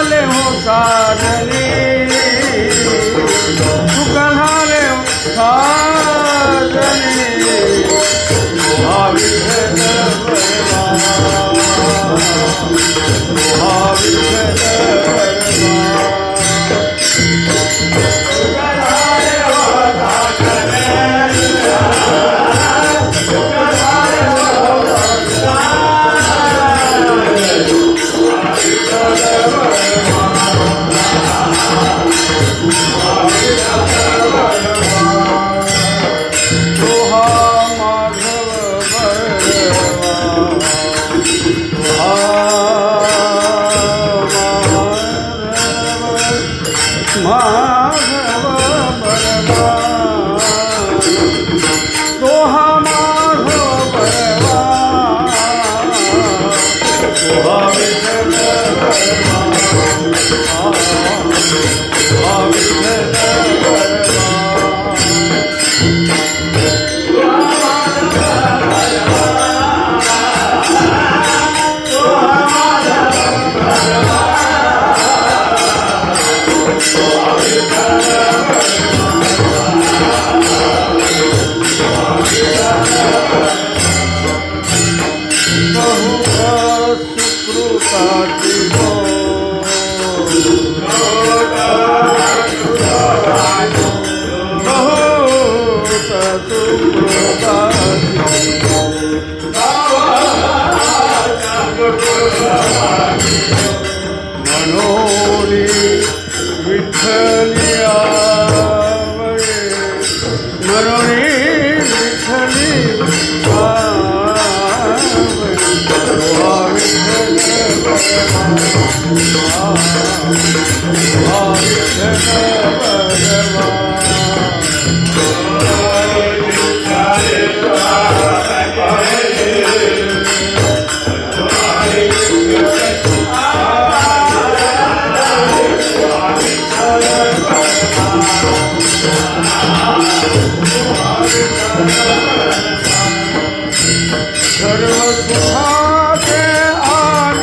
झाले हो साजनी सुख झाले हो साजनी विठ्ठल बरवा विठ्ठल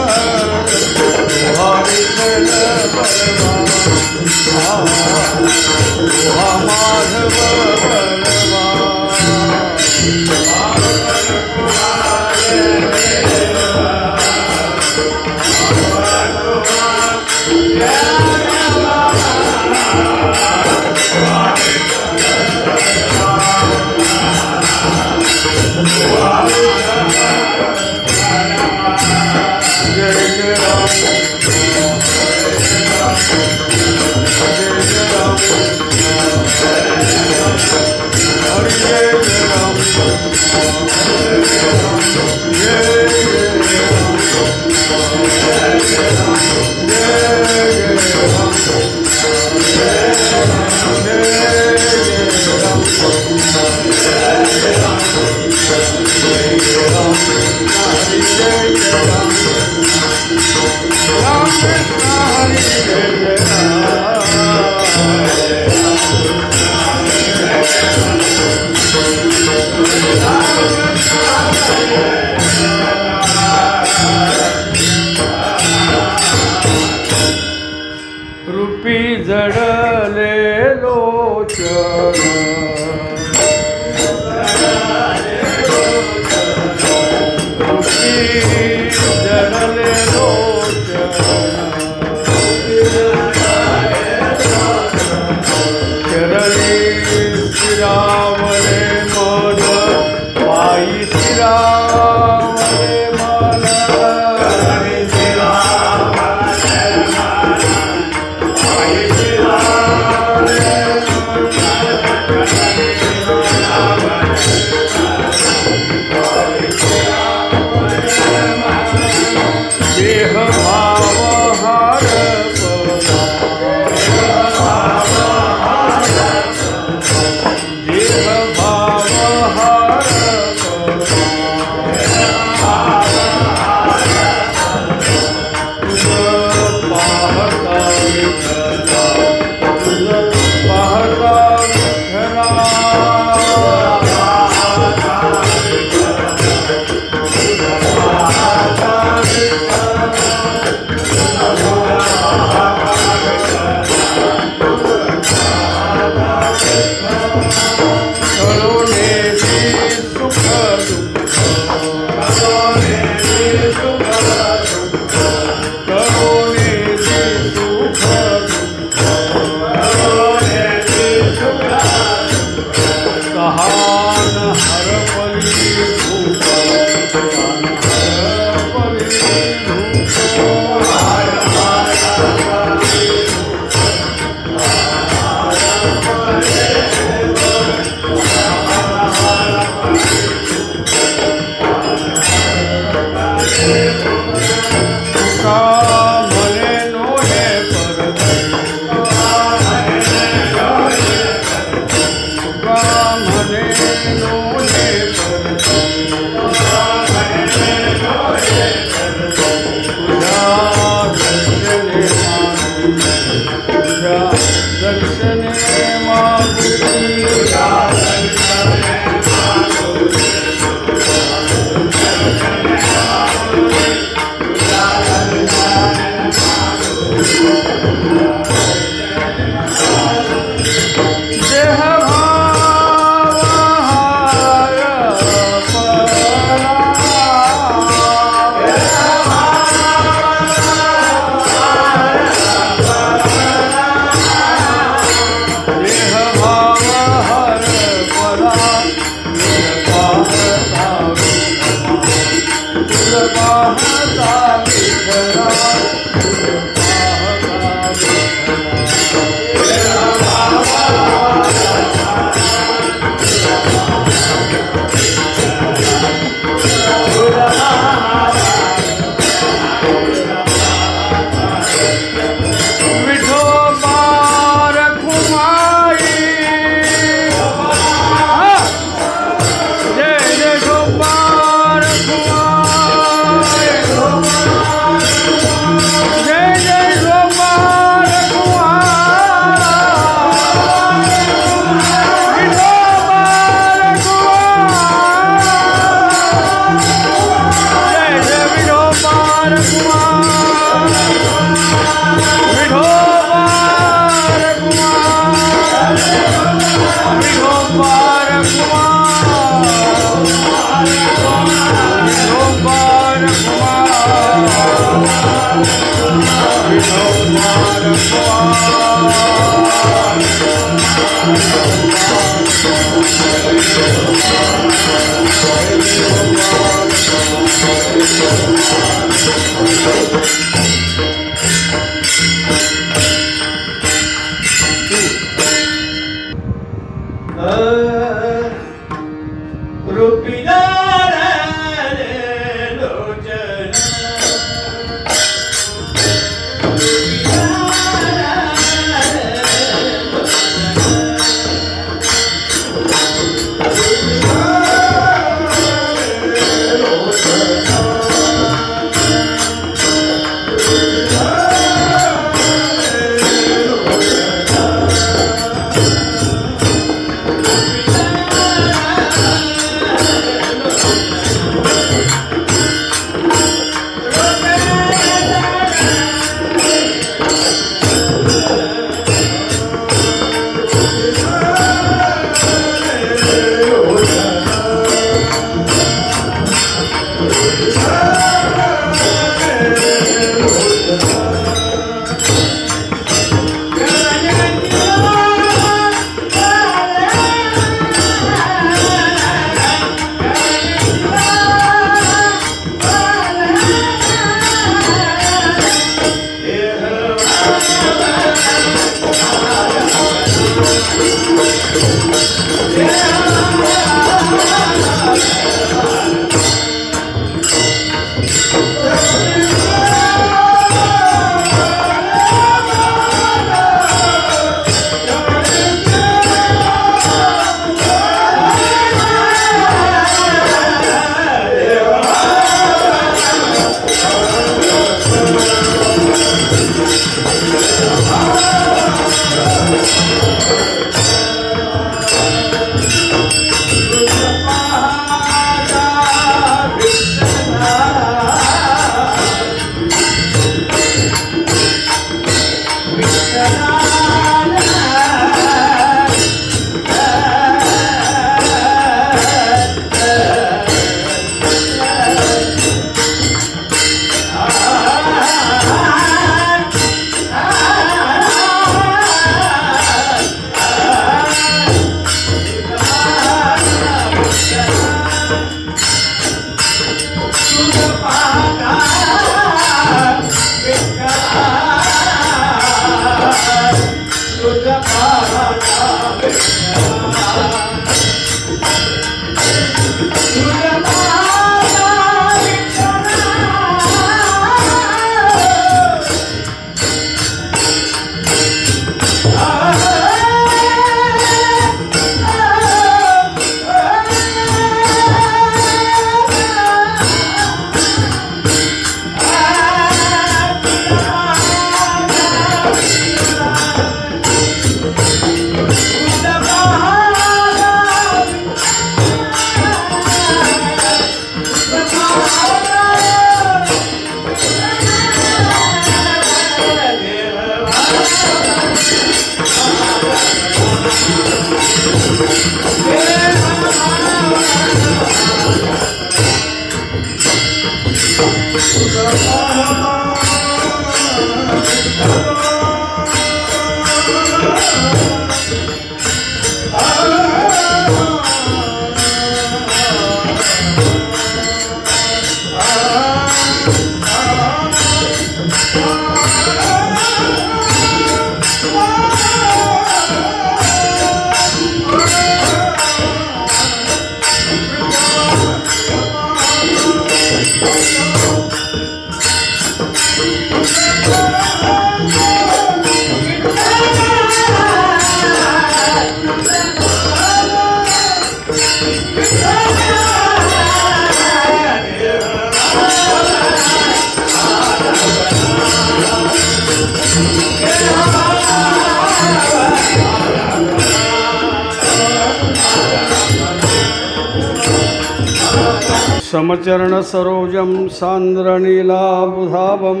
समचरण सरोजं सान्द्रनीलाबुधावं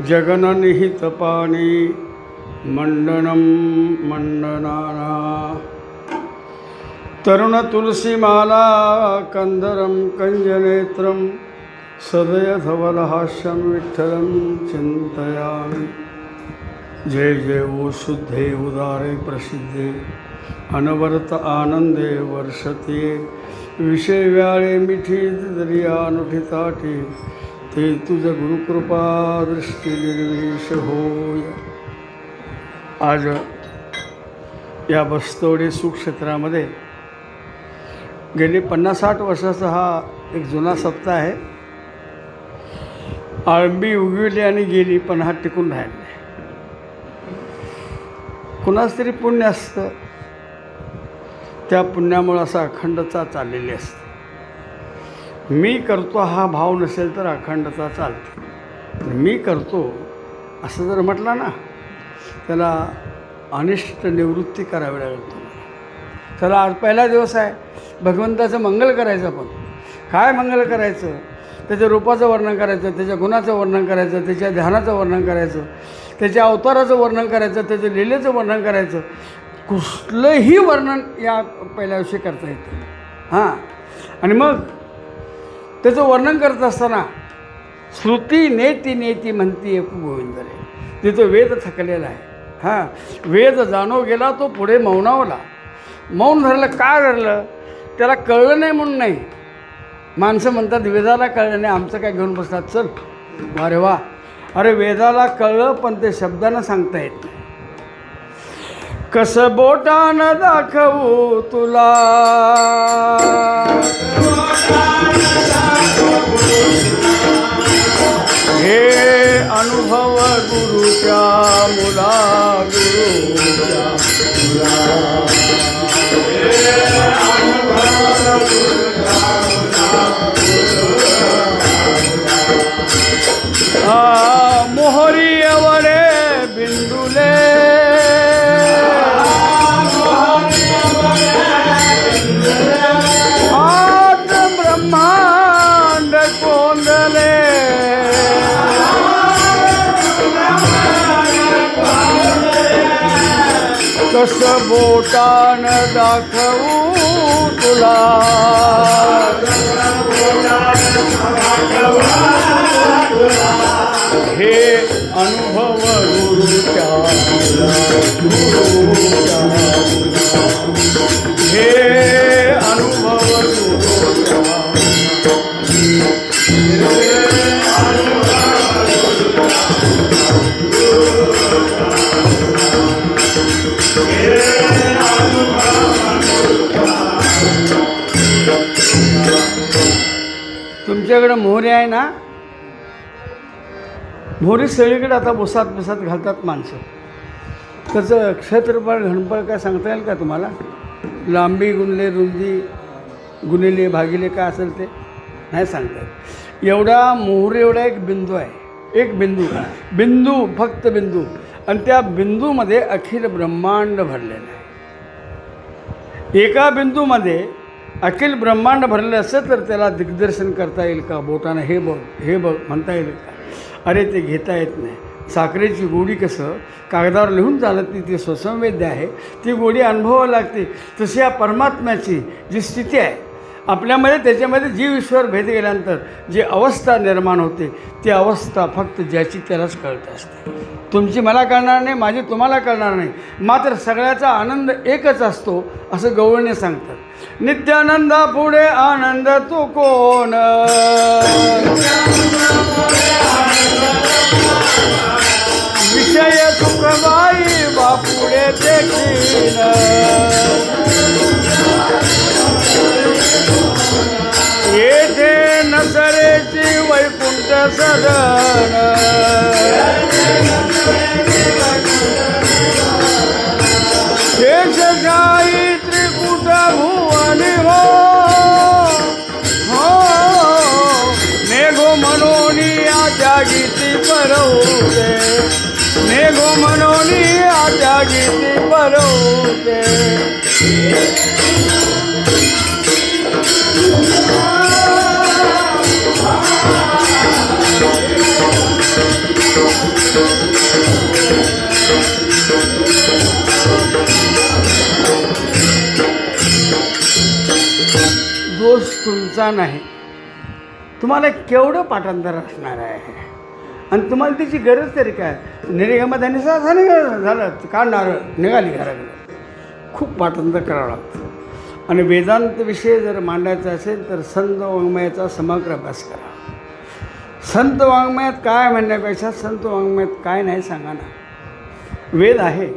जगननिहितपाणि मण्डनं मण्डनाना तरुणतुलसीमाला कंदरं कंजनेत्रं सदयधवलहास्यं विठ्ठलं चिन्तयामि। जय जय ओ शुद्धे उदारे प्रसिद्धे अनवरत आनंदे वर्षते विषय व्याळे मिठी दरिया नुठी ताठी ते तुझ गुरुकृपा दृष्टी निर्विष होय। आज या बस्तवडे सुक्षेत्रामध्ये गेली 50-60 वर्षाचा हा एक जुना सप्ताह आहे। आळंबी उगवली आणि गेली पण हा टिकून राहिला नाही। कुणाच तरी पुण्य असतं, त्या पुण्यामुळे असा अखंडता चाललेली असते। मी करतो हा भाव नसेल तर अखंडता चालते। मी करतो असं जर म्हटलं ना त्याला अनिष्ट निवृत्ती करावी लागते। चला आज पहिला दिवस आहे, भगवंताचं मंगल करायचं। आपण काय मंगल करायचं? त्याच्या रूपाचं वर्णन करायचं, त्याच्या गुणाचं वर्णन करायचं, त्याच्या ध्यानाचं वर्णन करायचं, त्याच्या अवताराचं वर्णन करायचं, त्याच्या लीलेचं वर्णन करायचं। कुठलंही वर्णन या पहिल्या दिवशी करता येतं। हां, आणि मग त्याचं वर्णन करत असताना श्रुती नेती नेती म्हणती एकू गोविंद रे, तिथं वेद थकलेला आहे। हां, वेद जाणो गेला तो पुढे मौनावला। मौन धरलं, काय धरलं? त्याला कळलं नाही म्हणून नाही। माणसं म्हणतात वेदाला कळलं नाही, आमचं काय घेऊन बसतात, चल अरे वा। अरे वेदाला कळलं पण ते शब्दानं सांगता येत नाही। कसं बोटानं दाखवू तुला, हे अनुभव गुरुच्या मुला, गुरुच्या मुला, मोहरी एवढे बिंदुले, आज ब्रह्मांड कोंदले, कसं बोटान दाखवू तुला, हे अनुभव गुरुच्या, गुरुच्या, हे अनुभव गुरुच्या। तुमच्याकडे मोहरी आहे ना? मोहरी सगळीकडे आता बुसात बुसात घालतात माणसं। त्याचं क्षेत्रफळ घनफळ काय सांगता येईल का तुम्हाला? लांबी गुणले रुंदी गुणिले भागिले काय असेल ते नाही सांगता येत। एवढा मोहरी एवढा एक बिंदू आहे, एक बिंदू, बिंदू फक्त बिंदू, आणि त्या बिंदूमध्ये अखिल ब्रह्मांड भरलेलं आहे। एका बिंदूमध्ये अखिल ब्रह्मांड भरलेलं असेल तर त्याला दिग्दर्शन करता येईल का? बोटानं हे बघ हे बघ म्हणता येईल का? अरे ते घेता येत नाही। साखरेची गोडी कसं कागदावर लिहून चालत नाही, ती स्वसंवेद्य आहे, ती गोडी अनुभवावी लागते। तशी या परमात्म्याची जी स्थिती आहे, आपल्यामध्ये त्याच्यामध्ये जीव ईश्वर भेद गेल्यानंतर जी अवस्था निर्माण होते ती अवस्था फक्त ज्याची त्यालाच कळत असते. तुमची मला कळणार नाही, माझी तुम्हाला कळणार नाही, मात्र सगळ्याचा आनंद एकच असतो असं गवळणे सांगतात. नित्यानंदा पुढे आनंद तू कोण, विषय सुखबाई बापुढे ते क्षीण, येथे नसरेची वैकुंठ सदन, शेषशाही त्रिकुट भुवनी हो, मेघो मनोनी आत्या गीती परवते, मेघो मनोनी आत्या गीती परवते. दोष तुमचा नाही, तुम्हाला केवढं पाठांतर असणार आहे आणि तुम्हाला त्याची गरज तरी काय. निरेगमाधानी झालं का नारळ निघाली घराकडे. खूप पाठांतर करावं लागतं. आणि वेदांत विषय जर मांडायचा असेल तर संत वाङ्मयाचा समग्र अभ्यास करा. संत वाङ्मयात काय म्हणण्यापेक्षा संत वाङ्मयात काय नाही सांगा ना. वेद आहे,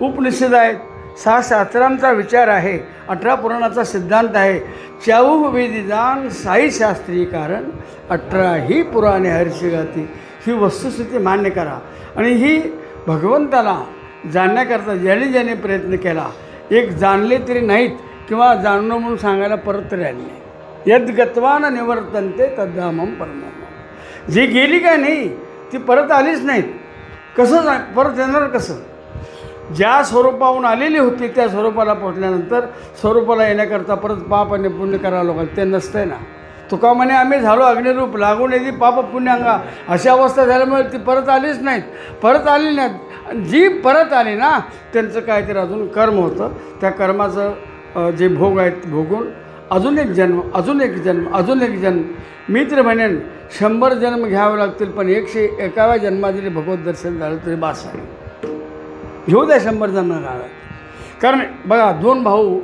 उपनिषद आहेत, 6 शास्त्रांचा विचार आहे, 18 पुराणाचा सिद्धांत आहे, 54 वेदिदान 6 शास्त्रीय कारण 18 पुराणे हर्षी गाती. ही वस्तुस्थिती मान्य करा. आणि ही भगवंताला जाणण्याकरता ज्याने ज्याने प्रयत्न केला, एक जाणले तरी नाहीत किंवा जाणणं म्हणून सांगायला परत तरी आले नाही. यद गत्वान निवर्तनते तद्धामम परमम. जी गेली काय नाही ती परत आलीच नाहीत. कसं परत येणार कसं. ज्या स्वरूपाहून आलेली होती त्या स्वरूपाला पोचल्यानंतर स्वरूपाला येण्याकरता परत पाप आणि पुण्य करावं लागेल. ते नसतंय ना. तुका म्हणे आम्ही झालो अग्निरूप लागून येते पाप पुण्यांगा. अशी अवस्था झाल्यामुळे ती परत आलीच नाहीत. परत आली नाहीत. जी परत आली ना त्यांचं काहीतरी अजून कर्म होतं. त्या कर्माचं जे भोग आहेत भोगून अजून एक जन्म, अजून एक जन्म, अजून एक जन्म. मी तर म्हणेन 100 जन्म घ्यावे लागतील, पण 101व्या जन्मात जरी भगवत दर्शन झालं तरी बास आहे. घेऊ द्या 100 जन्म घालात. कारण बघा 2 भाऊ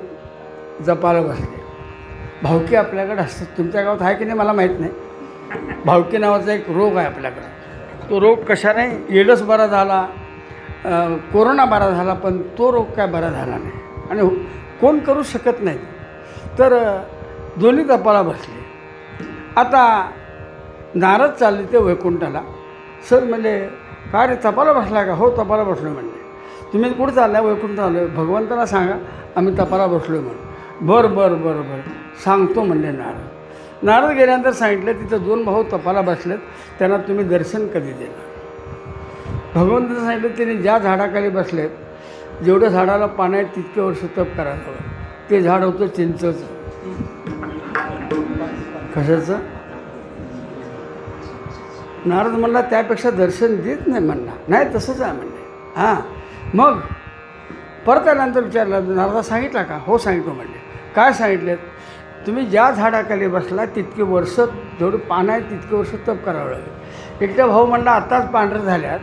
जपायला बसले. भावकी आपल्याकडे असतात. तुमच्या गावात आहे की नाही मला माहीत नाही. भावकी नावाचा एक रोग आहे आपल्याकडे. तो रोग कशाने एडस बरा झाला, कोरोना बरा झाला, पण तो रोग काय बरा झाला नाही आणि कोण करू शकत नाही. तर दोन्ही तपाला बसले. आता नारद चालले ते वैकुंठाला. सर म्हणजे काय रे तपाला बसला का. हो तपाला बसलो म्हणले. तुम्ही कुठं चालला. वैकुंठ आलो. भगवंताला सांगा आम्ही तपाला बसलो आहे म्हणून. बरं बरं बरं बरं सांगतो म्हणले नारद. नारद गेल्यानंतर सांगितलं तिथं 2 भाऊ तपाला बसलेत, त्यांना तुम्ही दर्शन कधी देणार. भगवंतानं सांगितलं त्यांनी ज्या झाडाखाली बसलेत, जेवढ्या झाडाला पाणी आहे तितके वर्ष तप करायला हवं. ते झाड होतं चिंचचं. कशाचं. नारद म्हणला त्यापेक्षा दर्शन देत नाही म्हणला. नाही तसंच आहे म्हणले. हां मग परत आल्यानंतर विचारलं. नारदा सांगितला का. हो सांगितलं म्हणले. काय सांगितलेत. तुम्ही ज्या झाडाखाली बसला तितके वर्ष जेवढं पानं आहे तितके वर्ष तप करावं लागेल. एकटा भाऊ म्हणला आत्ताच पांढरे झाल्यात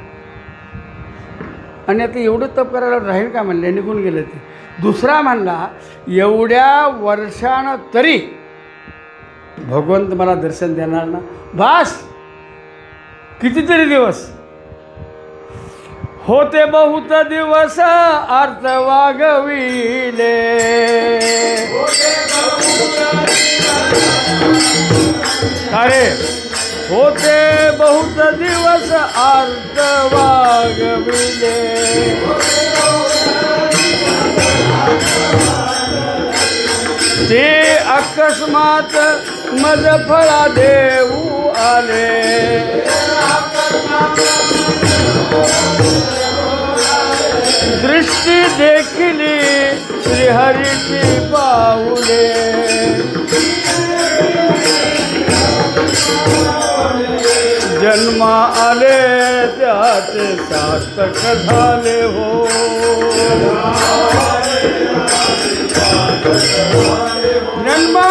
आणि आता एवढं तप करायला राहील का म्हणले. निघून गेलं ते. दुसरा म्हणला एवढ्या वर्षानं तरी भगवंत मला दर्शन देणार ना. बास कितीतरी दिवस होते बहुत दिवस अर्थ वागविले. अरे होते बहुत दिवस अर्थ वागविले. ते अकस्मात मज फळा देऊ आले. दृष्टी देखिली श्रीहरीची पाऊले. जन्मा आले त्याचे सार्थक झाले हो. जन्मा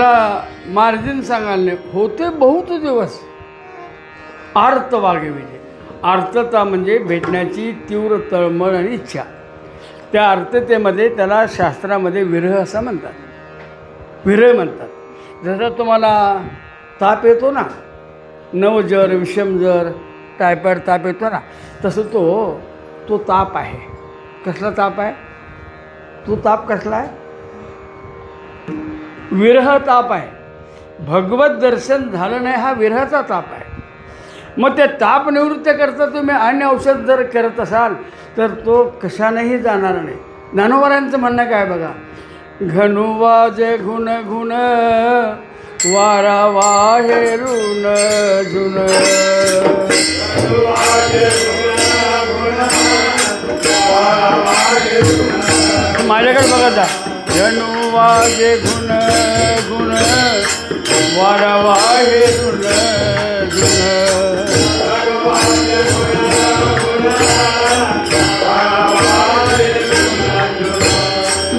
मला मार्जिन सांगायला नाही होते बहुत दिवस. आर्त वागविले. आर्तता म्हणजे भेटण्याची तीव्र तळमळ आणि इच्छा. त्या आर्ततेमध्ये त्याला शास्त्रामध्ये विरह असं म्हणतात. विरह म्हणतात. जसं तुम्हाला ताप येतो ना, नवजर विषमजर टायफॉइड ताप येतो ना, तसं तो ताप आहे. कसला ताप आहे? तो ताप कसला आहे? विरह ताप आहे. भगवत दर्शन झालं नाही हा विरहाचा ताप आहे. मग ते ताप निवृत्त करता तुम्ही अन्य औषध जर करत असाल तर तो कशानेही जाणार नाही. ज्ञानोबारांचं म्हणणं काय बघा, घनुवाजे गुण गुण वारा वाहेरून जुन. माझ्याकडे बघा जा. घनुवाजे गुण गुण वारा वाहेरून जुन.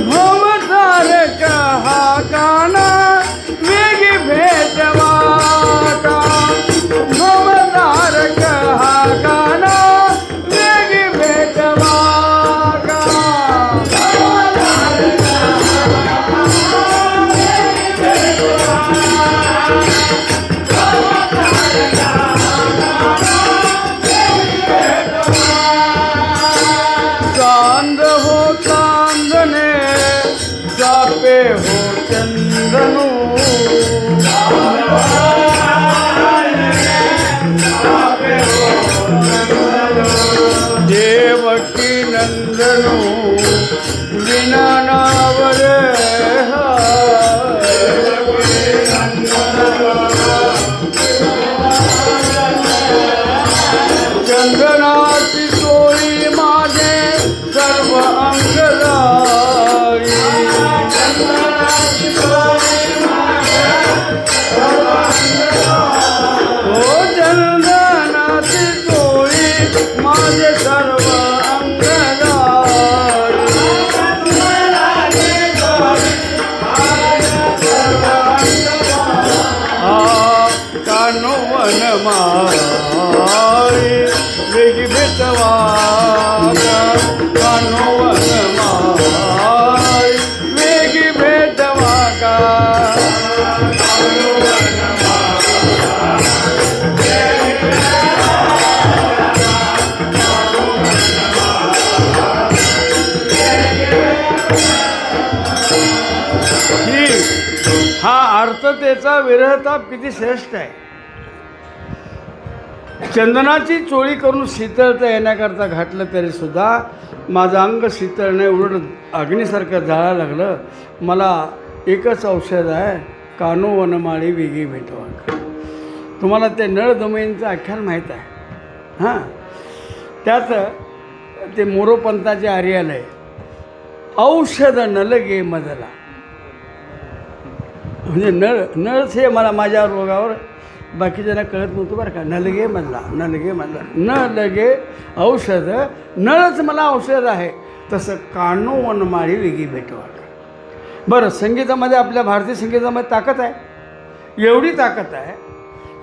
भवतारक हा काना वेगी भेटवा का. भवतारक हा काना वेगी भेटवा का. चांद हो चांदने जापे हो चंदनू. देवकी नंदनू विना नावर चंदनाची चोळी माझे सर्व अंगदाई. हो चंदनाची चोळी माझे सर्व अंगदाई. कानोवन माळी वेगी भेटवा का. कानोवन माळी वेगी भेटवा का. हा अर्थतेचा विरहताप किती श्रेष्ठ आहे. चंदनाची चोळी करून शीतळता येण्याकरता घातलं तरी सुद्धा माझं अंग शीतळ नाही, उलट अग्नीसारखं जाळायला लागलं. मला एकच औषध आहे, कानो वनमाळी वेगी भेटवा. तुम्हाला ते नळ दमयंतीचं आख्यान माहीत आहे. हां, त्यात ते मोरोपंताचे आर्यालय औषध नलगे मजला. म्हणजे नळच हे मला माझ्या रोगावर बाकीच्यांना कळत नव्हतं बरं का. नलगे म्हणला, नलगे म्हणला, न लगे औषध, नळच मला औषध आहे. तसं कानो वनमाळी वेगी भेटवा. बरं, संगीतामध्ये आपल्या भारतीय संगीतामध्ये ताकद आहे. एवढी ताकद आहे,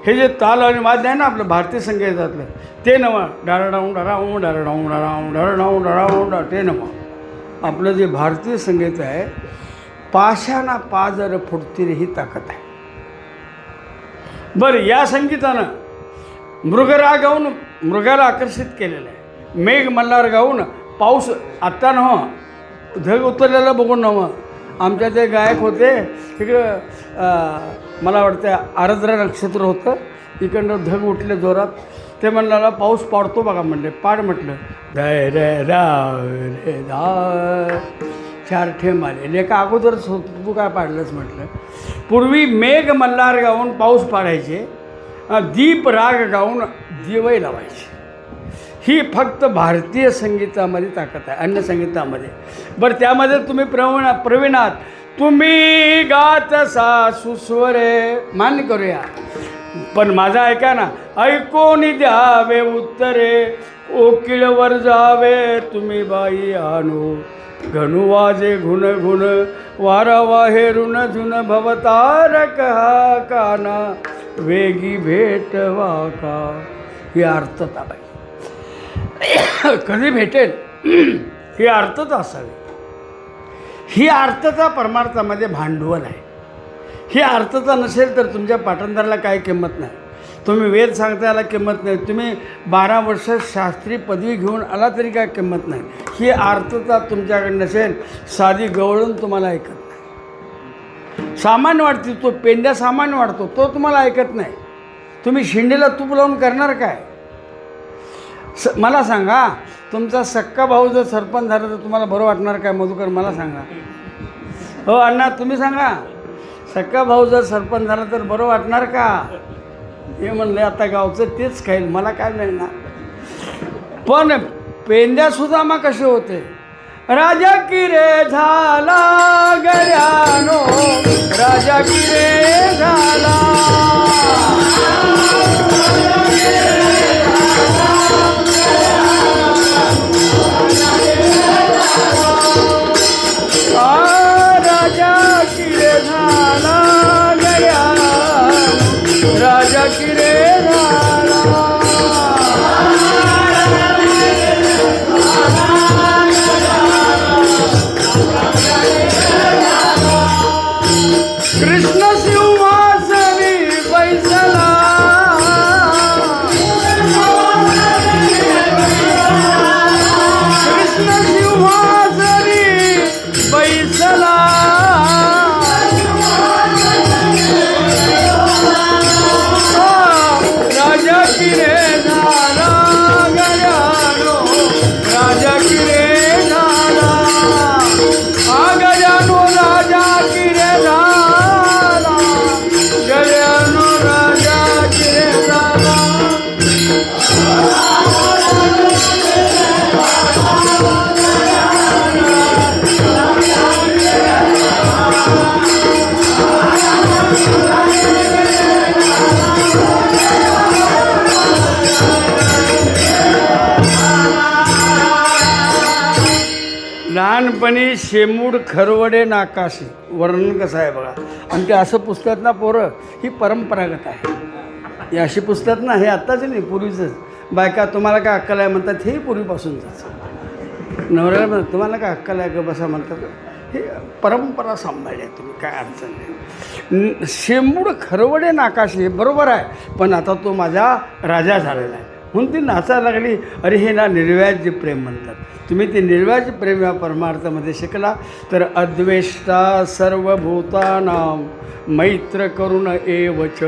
हे जे ताल आणि वाद्य आहे ना आपलं भारतीय संगीतातलं, ते नवं डारडाऊन डराऊन डरडाऊन डराऊन डरडाऊन डराऊन ते नवं. आपलं जे भारतीय संगीत आहे, पाशाना पाजर फुटतील ही ताकद आहे. बरं, या संगीतानं मृगराग गाऊन मृगाला आकर्षित केलेलं आहे. मेघ मल्हार गाऊन पाऊस आत्ता नव्हं, ढग उतरलेलं बघून नव्हं. आमच्या ते गायक होते तिकडं, मला वाटतं आर्द्र नक्षत्र होतं, इकडनं ढग उठले जोरात. ते म्हणला पाऊस पाडतो बघा म्हणले. पाड म्हटलं, रे रे रे दा, 4 ठेम आले. लेखा अगोदरच होतं, तू काय पाडलंच म्हटलं. पूर्वी मेघ मल्हार गाऊन पाऊस पाडायचे, दीप राग गाऊन दिवई लावायचे. ही फक्त भारतीय संगीतामध्ये ताकद आहे, अन्य संगीतामध्ये. बरं, त्यामध्ये तुम्ही प्रवीणात, तुम्ही गात सा सुस्वरे मान्य करूया. पण माझा ऐका ना, ऐकून द्यावे उत्तरे कोकिळवर जावे तुम्ही बाई आणू, घनु वाजे घुन घुन वारा वाहे ऋण झुन भवतारक हा काना, वेगी भेटवा का. ही अर्थता बाई कधी भेटेल ही अर्थता असावी. ही अर्थता परमार्थामध्ये भांडवल आहे. ही अर्थता नसेल तर तुमच्या पाठांतराला काही किंमत नाही. तुम्ही वेद सांगता याला किंमत नाही. तुम्ही 12 वर्ष शास्त्री पदवी घेऊन आला तरी काय किंमत नाही. ही अर्थता तुमच्याकडे नसेल, साधी गवळून तुम्हाला ऐकत नाही. सामान वाढते, तो पेंड्या सामान वाढतो, तो तुम्हाला ऐकत नाही. तुम्ही शिंडीला तूप लावून करणार काय. मला सांगा, तुमचा सक्का भाऊ जर सरपंच झाला तर तुम्हाला बरं वाटणार काय मधुकर, मला सांगा. हो अण्णा तुम्ही सांगा, सक्का भाऊ जर सरपंच झाला तर बरं वाटणार का. हे म्हणले आता गावचं तेच खाईल, मला काय मिळणार. पण पेंड्यासुद्धा मग कसे होते. राजा की रे झाला गऱ्यानो, राजा की रे झाला. राजा की रे झाला गऱ्यानो, राजा की रे झाला. कृष्ण सिंहासनी बैसला, कृष्ण सिंहासनी बैसला. राजा की रे झाला गजानो, राजा की रे झाला. गजानो राजा की रे झाला, गजानो राजा की रे झाला. लहानपणी शेमूड खरवडे नाकाशी वर्णन कसं आहे बघा. आणि ते असं पुस्तकात ना पोरं, ही परंपरागत आहे. ही अशी पुस्तकात ना, हे आत्ताच नाही पूर्वीचंच. बायका तुम्हाला काय अक्कल आहे म्हणतात, हेही पूर्वीपासूनच. नवऱ्याला म्हणतात तुम्हाला काय अक्कल आहे ग बसा म्हणतात. हे परंपरा सांभाळली आहे तुम्ही, काय अडचण नाही. शेंबूड खरवडे नाकाशी हे बरोबर आहे, पण आता तो माझा राजा झालेला आहे म्हणून ती नाचायला लागली. अरे हे ना निर्व्याज्य प्रेम म्हणतात. तुम्ही ते निर्व्याज्य प्रेम या परमार्थामध्ये शिकला तर अद्वेष्टा सर्वभूतानां मैत्र करुण एवच,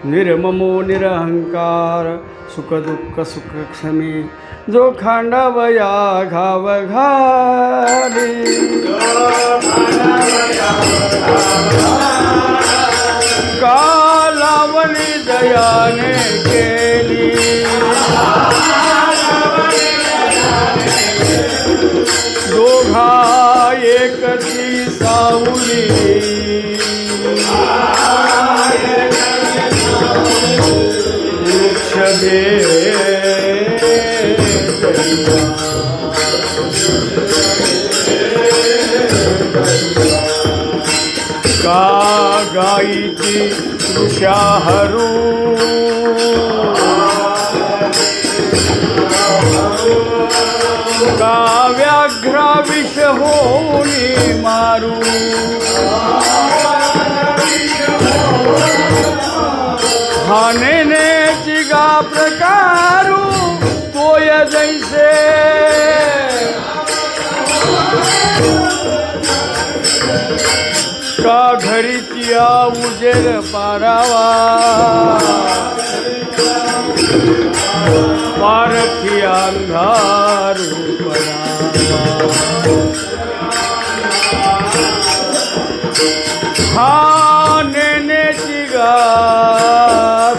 निर्ममो निरहंकार सुखदुःख सुखक्षमी, जो खांडावया घाव घाली. का लावणी दयाने केली, दोघा एकची सावली. का गाईची तृषाहरू, का व्याघ्रा विष होणी मारू. हानेनेची गा प्रकारू तोय जैसे, का घरीची उजेर पारावा, पारखी अंधारू पडावा. हा नेनेची गा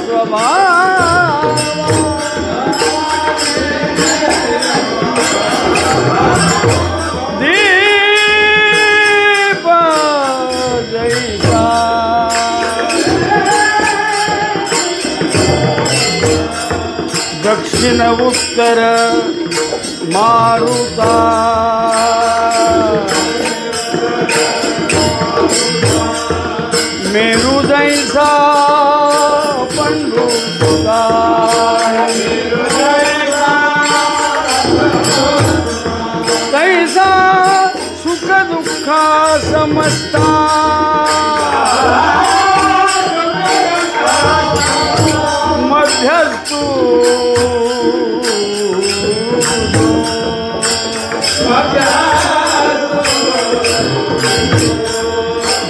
स्वभाव, दक्षिण प्रश्न उत्तर मारुता मेरू जैसा पंडुका तैसा सुख दुःख समजता मध्यस्थू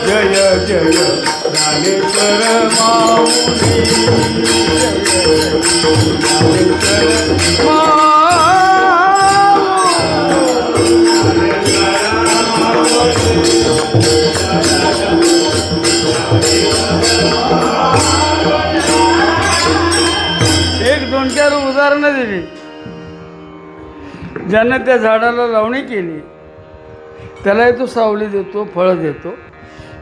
जय जय ज्ञानेश्वर माऊली एक दोन चार उदाहरणं दिली. ज्यानं त्या झाडाला लावणी केली त्यालाही तो सावली देतो, फळं देतो.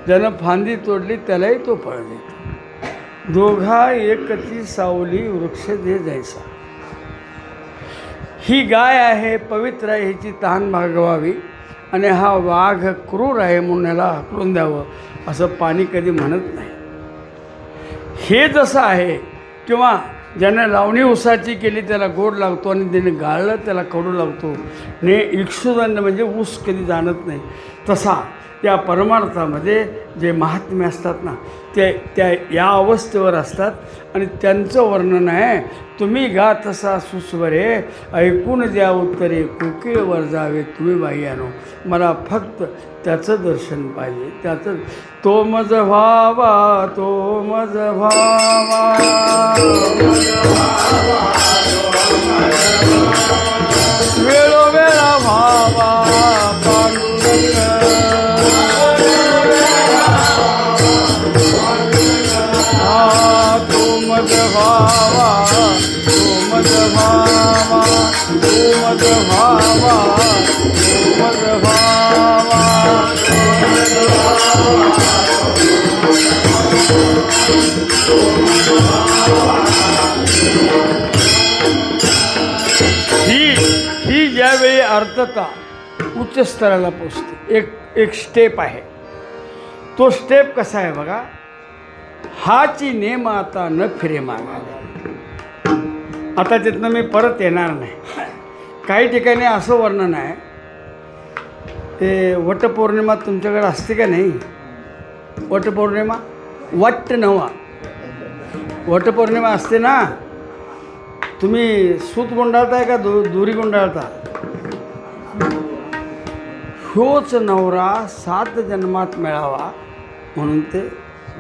ज्यानं फांदी तोडली त्यालाही तो फळ देतो. दोघा एकती सावली वृक्ष दे जैसा. ही गाय आहे, पवित्र आहे, हिची तहान भागवावी, आणि हा वाघ क्रूर आहे म्हणून ह्याला हाकलून द्यावं असं पाणी कधी म्हणत नाही. हे जसं आहे, किंवा ज्यानं लावणी ऊसाची केली त्याला गोड लागतो आणि त्याने गाळलं त्याला कडू लागतो. ने इक्षुदंड म्हणजे ऊस कधी जाणत नाही. तसा या परमार्थामध्ये जे महात्म्य असतात ना ते त्या या अवस्थेवर असतात आणि त्यांचं वर्णन आहे. तुम्ही गा तसा सुस्वरे ऐकून द्या उत्तरे कोकिळवर जावे तुम्ही बाह्यानो. मला फक्त त्याचं दर्शन पाहिजे, त्याचं तो मज व्हावा, तो मज व्हावा, वेळोवेळा व्हावा पांडुरंग. तो मज व्हावा, तो मज व्हावा, तो मज व्हावा, तो मज व्हावा. ही ज्यावेळी अर्थता उच्च स्तराला पोचते, एक स्टेप आहे. तो स्टेप कसा आहे बघा. हाची नेम आता न फिरे मागा. आता तिथनं मी परत येणार नाही. काही ठिकाणी असं वर्णन आहे, ते वटपौर्णिमा तुमच्याकडे असते का नाही? वटपौर्णिमा वट नवा वटपौर्णिमा असते ना. तुम्ही सूत गुंडाळताय का दोरी गुंडाळता? ह्योच नवरा 7 जन्मात मिळावा म्हणून ते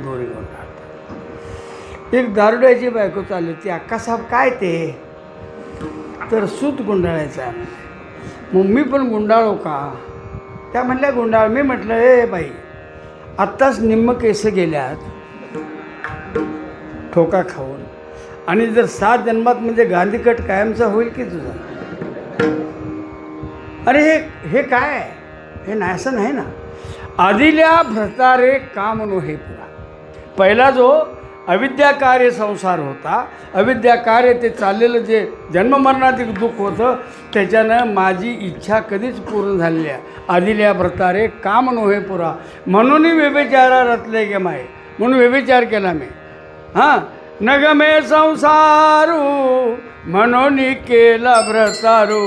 दोरी गुंडाळतात. एक दारुड्याची बायको चालली होती. अक्कासाहेब काय ते? तर सूत गुंडाळायचं आहे. मग मी पण गुंडाळो का? त्या म्हणल्या गुंडाळ. मी म्हटलं ए बाई, आत्ताच निम्म केस गेल्यात ठोका खाऊन, आणि जर 7 जन्मात म्हणजे गांधीकट कायमचा होईल की तुझा? अरे हे काय आहे? हे नाही, असं नाही ना. आदिल्या भ्रतारे काम नो हे पुरा. पहिला जो अविद्याकार्य संसार होता, अविद्याकार्य ते चाललेलं जे जन्ममरणातील दुःख होतं, त्याच्यानं माझी इच्छा कधीच पूर्ण झालेली आहे. आदिल्या भ्रतारे काम नो हे पुरा. म्हणून व्यभिचारा रचले गे माय, म्हणून व्यभिचार केला मी. हां, नगमे संसारू म्हणून केला भ्रतारू.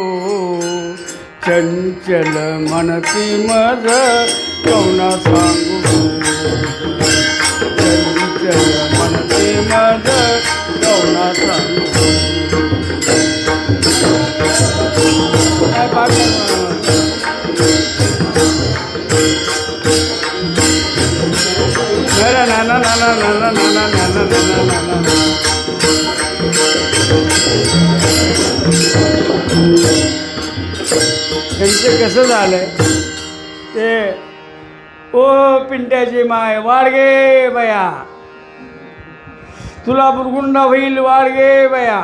चंचल म्हणती मज कौना सांगू. चंचल म्हणती मज कौना सांगू. काय बात ना ना ना ना ना ना ना ना ना ना ना ना. त्यांचं कसं झालंय ते, ओ पिंट्याची माय वाडगे बया, तुला बुरगुंडा होईल वाडगे बया.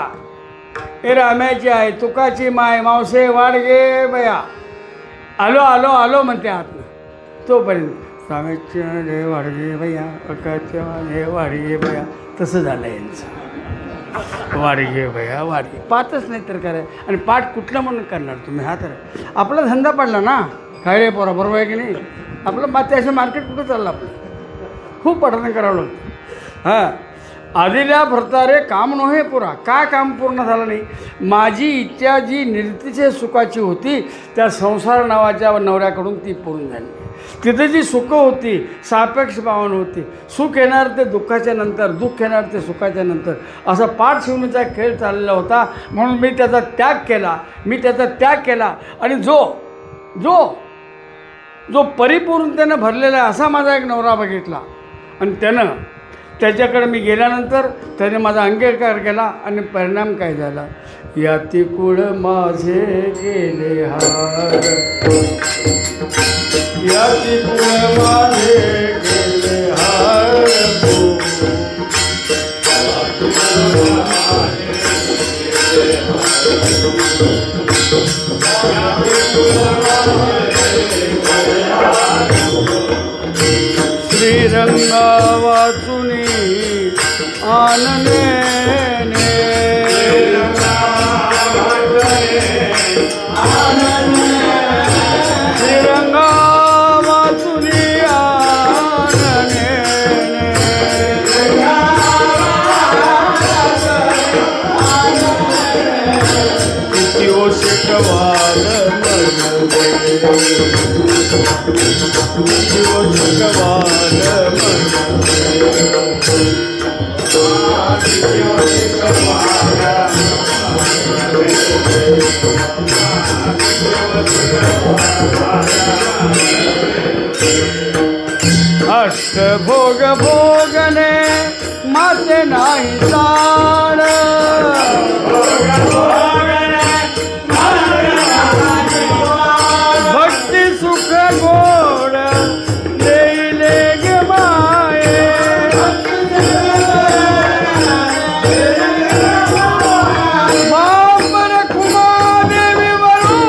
हे राम्याची आहे तुकाची माय मावसे वाडगे बया. आलो आलो आलो म्हणते आतनं. तोपर्यंत रामेचे वाडगे बया, अकाच्या वाडगे बया. तसं झालं यांचं. वारी घे भैया वारी. पाठच नाही तर काय. आणि पाठ कुठलं म्हणून करणार तुम्ही? हा तर आपला धंदा पडला ना. काय रे पोरा, बरोबर आहे की नाही? आपलं त्याचं मार्केट कुठं चाललं आपलं? खूप पठण करावं लागतं. हां, आदिल्या भरतारे काम नव्हे पुरा. काय काम पूर्ण झालं नाही? माझी इच्छा जी निर्तीचे सुखाची होती त्या संसार नावाच्या नवऱ्याकडून ती पूर्ण झाली. तिथे जी सुखं होती सापेक्ष भावना होती. सुख येणार ते दुःखाच्या नंतर, दुःख येणार ते सुखाच्या नंतर, असा पाठ शिवणीचा खेळ चाललेला होता. म्हणून मी त्याचा त्याग केला आणि जो परिपूर्णतेनं भरलेला आहे असा माझा एक नवरा बघितला. आणि त्याच्याकडे मी गेल्यानंतर त्याने माझा अंगीकार केला. आणि परिणाम काय झाला? याती कुळ माझे गेले हार, याती कुळ माझे गेले हार, श्रीरंगा वाचुनी आनने श्रीरंगा वाचुनी आनने किती ओ शिकवाल अष्टभोग भोगने माते नाही ताण, भक्ती सुख गोड देईले गे माये, बापर कुमा देवी वरू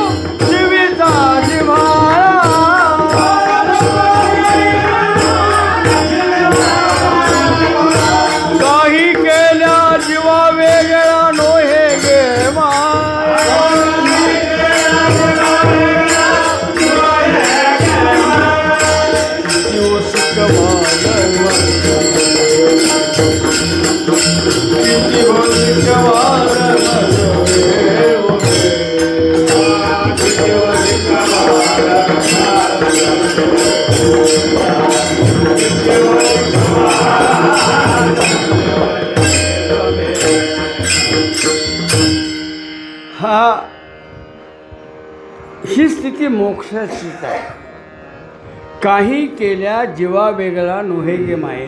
जीविता जिव्हाळा, काही केल्या जीवा वेगळा नोहे गे माय, जीव ही स्थिती मोक्षाचीच आहे. काही केल्या जीवा वेगळा नोहे गे माये,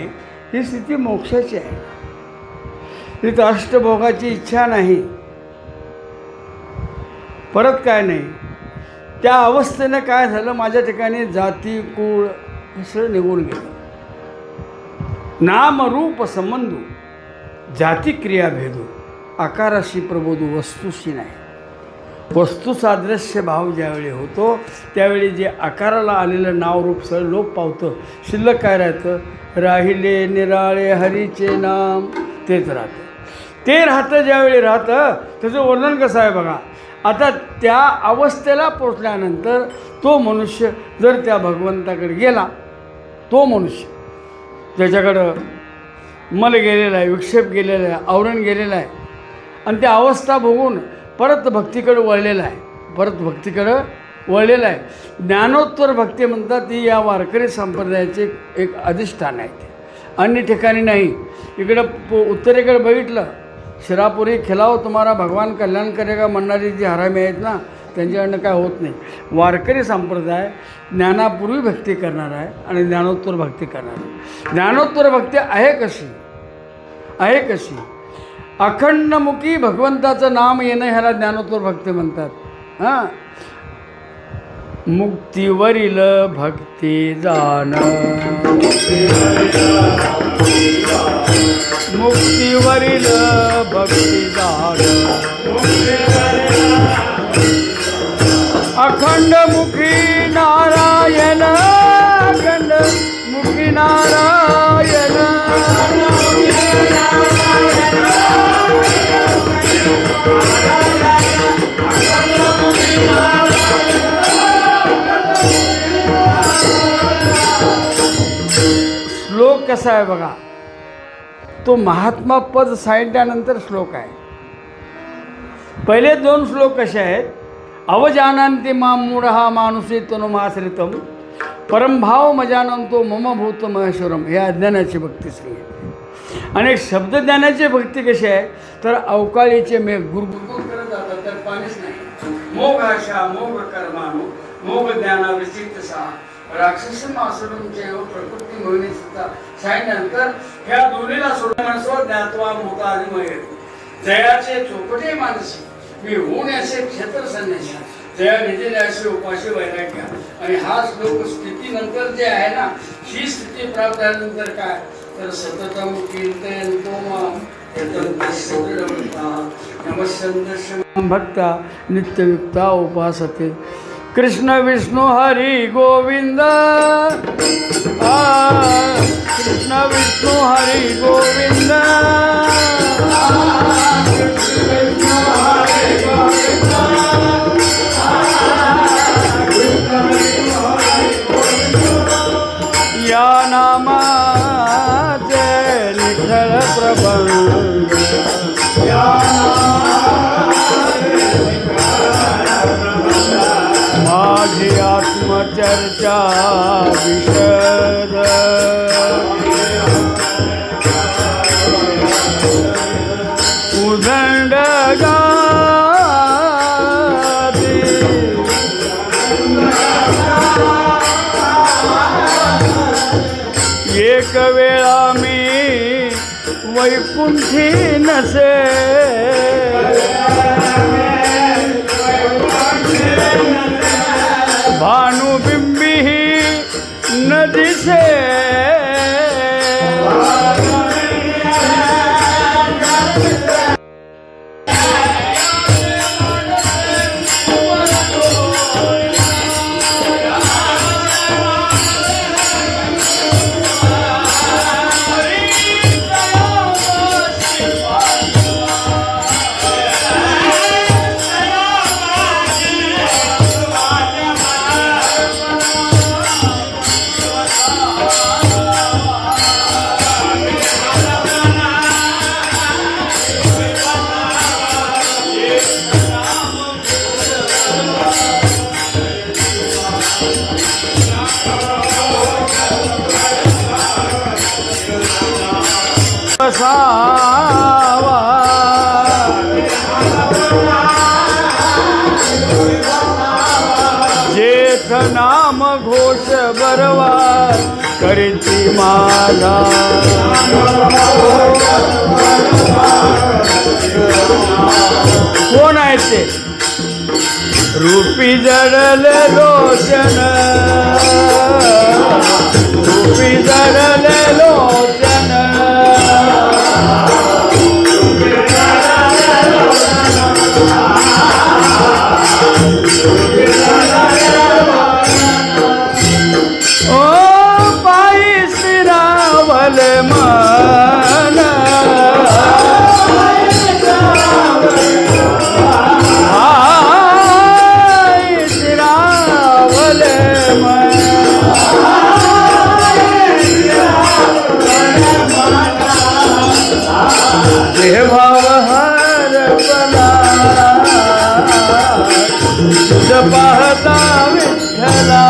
ही स्थिती मोक्षाची आहे. तिथं अष्टभोगाची इच्छा नाही, परत काय नाही. त्या अवस्थेनं काय झालं, माझ्या ठिकाणी जाती कुळ हे सगळं निघून गेलं. नाम रूप संबंधू, जाती क्रिया भेदू, आकाराशी प्रबोधू वस्तूशी नाही. वस्तू सादृश्य भाव ज्यावेळी होतो त्यावेळी जे आकाराला आलेलं नाव रूप सगळं लोप पावतं. शिल्लक काय राहतं? राहिले निराळे हरीचे नाम, तेच राहतं. ते राहतं ज्यावेळी राहतं त्याचं वर्णन कसं आहे बघा. आता त्या अवस्थेला पोचल्यानंतर तो मनुष्य जर त्या भगवंताकडे गेला, तो मनुष्य ज्याच्याकडं मल गेलेला आहे, विक्षेप गेलेला आहे, आवरण गेलेलं आहे आणि त्या अवस्था बघून परत भक्तीकडे वळलेला आहे. ज्ञानोत्तर भक्ती म्हणतात, ती या वारकरी संप्रदायाचे एक अधिष्ठान आहे. ते अन्य ठिकाणी नाही. इकडं उत्तरेकडे बघितलं, शिरापुरी खिलाव तुम्हाला भगवान कल्याण करेगा म्हणणारी जी हरामी आहेत ना, त्यांच्याकडनं काय होत नाही. वारकरी संप्रदाय ज्ञानापूर्वी भक्ती करणार आहे आणि ज्ञानोत्तर भक्ती करणार आहे. ज्ञानोत्तर भक्ती आहे कशी? अखंडमुखी भगवंताचं नाम येणं ह्याला ज्ञानोत्तर भक्ती म्हणतात. हां, मुक्तीवरील भक्ती जाणं, मुक्तीवरील भक्ती जाणं, अखंडमुखी नारायण, अखंडमुखी नारायण, श्लोक कसा आहे बघा, तो महात्मा पद सांगितल्यानंतर श्लोक आहे. पहिले 2 श्लोक कसे आहेत, अवजानन्ति मां मूढः मानुषी तनुमाश्रितम परमभाव मजानंतो मम भूत महेश्वरम. हे अज्ञानाची भक्ती सांगितली. आणि एक शब्दज्ञानाची भक्ती कशी आहे, तर अवकाळीचे मेघ गुरगुर करत जातात तर पाणीच नाही. मोघ आशा मोघ कर्मानु मोघ ज्ञाना विचित सा राक्षसम आसुरंचे प्रकृती मोहिनी सुद्धा सांगितल्यानंतर ह्या दोन्हीला सोडून मनस्व ज्ञात्वा मोतादिमय जयाचे चोपटे मानसी मी होऊन असे क्षेत्र संन्यासी जया निजेले असे उपाशी वैराग्य. आणि हा श्लोक स्थितीनंतर जे आहे ना, ही स्थिती प्राप्त झाल्यानंतर काय, तर सततम कीर्तयन्तो मां नमस्यन्दश्रमं भक्ता नित्ययुक्ता उपासते. कृष्ण विष्णु हरि गोविंद, कृष्ण विष्णु हरि गोविंद, या नामाचे निखळ प्रबंध, माझी आत्मचर्चा विशद उदंड गाती एक वेळा मी वैकुंठी नसे भानुबिंबी न दिसे बसावा जेठ नाम घोष बरवा करीची माझा कोण आहे ते रूपी जडले लोचन रूपी जडले लोचन ओ पायी स्थिरावल मन स्थिरावल मन देवाव हरपला तुझ पाहता विठ्ठला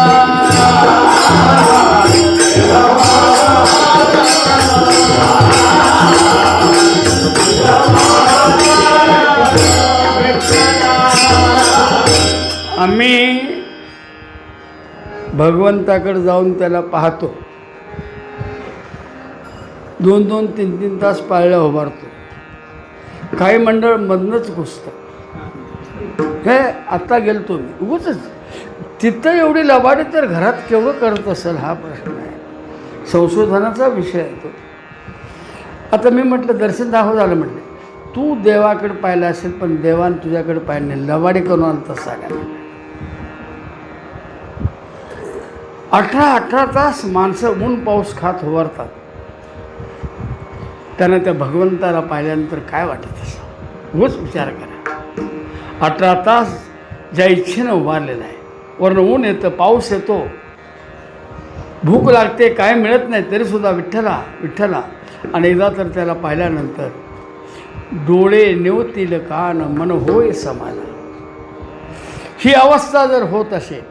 आम्ही भगवंताकडे जाऊन त्याला पाहतो, 2-2, 3-3 तास पाळल्या उभारतो. काही मंडळ मधनंच घुसतं. हे आत्ता गेलतो मी उगच तिथं एवढी लबाडी तर घरात केवढं करत असेल हा प्रश्न आहे. संशोधनाचा विषय आहे तो. आता मी म्हटलं दर्शन दाखव झालं, म्हटलं तू देवाकडे पाहिलं असेल पण देवान तुझ्याकडे पाहिलं नाही, लबाडी करून आलं तसं सांगा. 18 तास माणसं ऊन पाऊस खात उभारतात, त्यांना त्या भगवंताला पाहिल्यानंतर काय वाटत असं, उगाच विचार करा. 18 तास ज्या इच्छेनं उभारलेला आहे, वरनं ऊन येतं पाऊस येतो, भूक लागते, काय मिळत नाही, तरीसुद्धा विठ्ठला विठ्ठला. आणि एकदा तर त्याला पाहिल्यानंतर डोळे नेवतील कान मन होय समाना. ही अवस्था जर होत असेल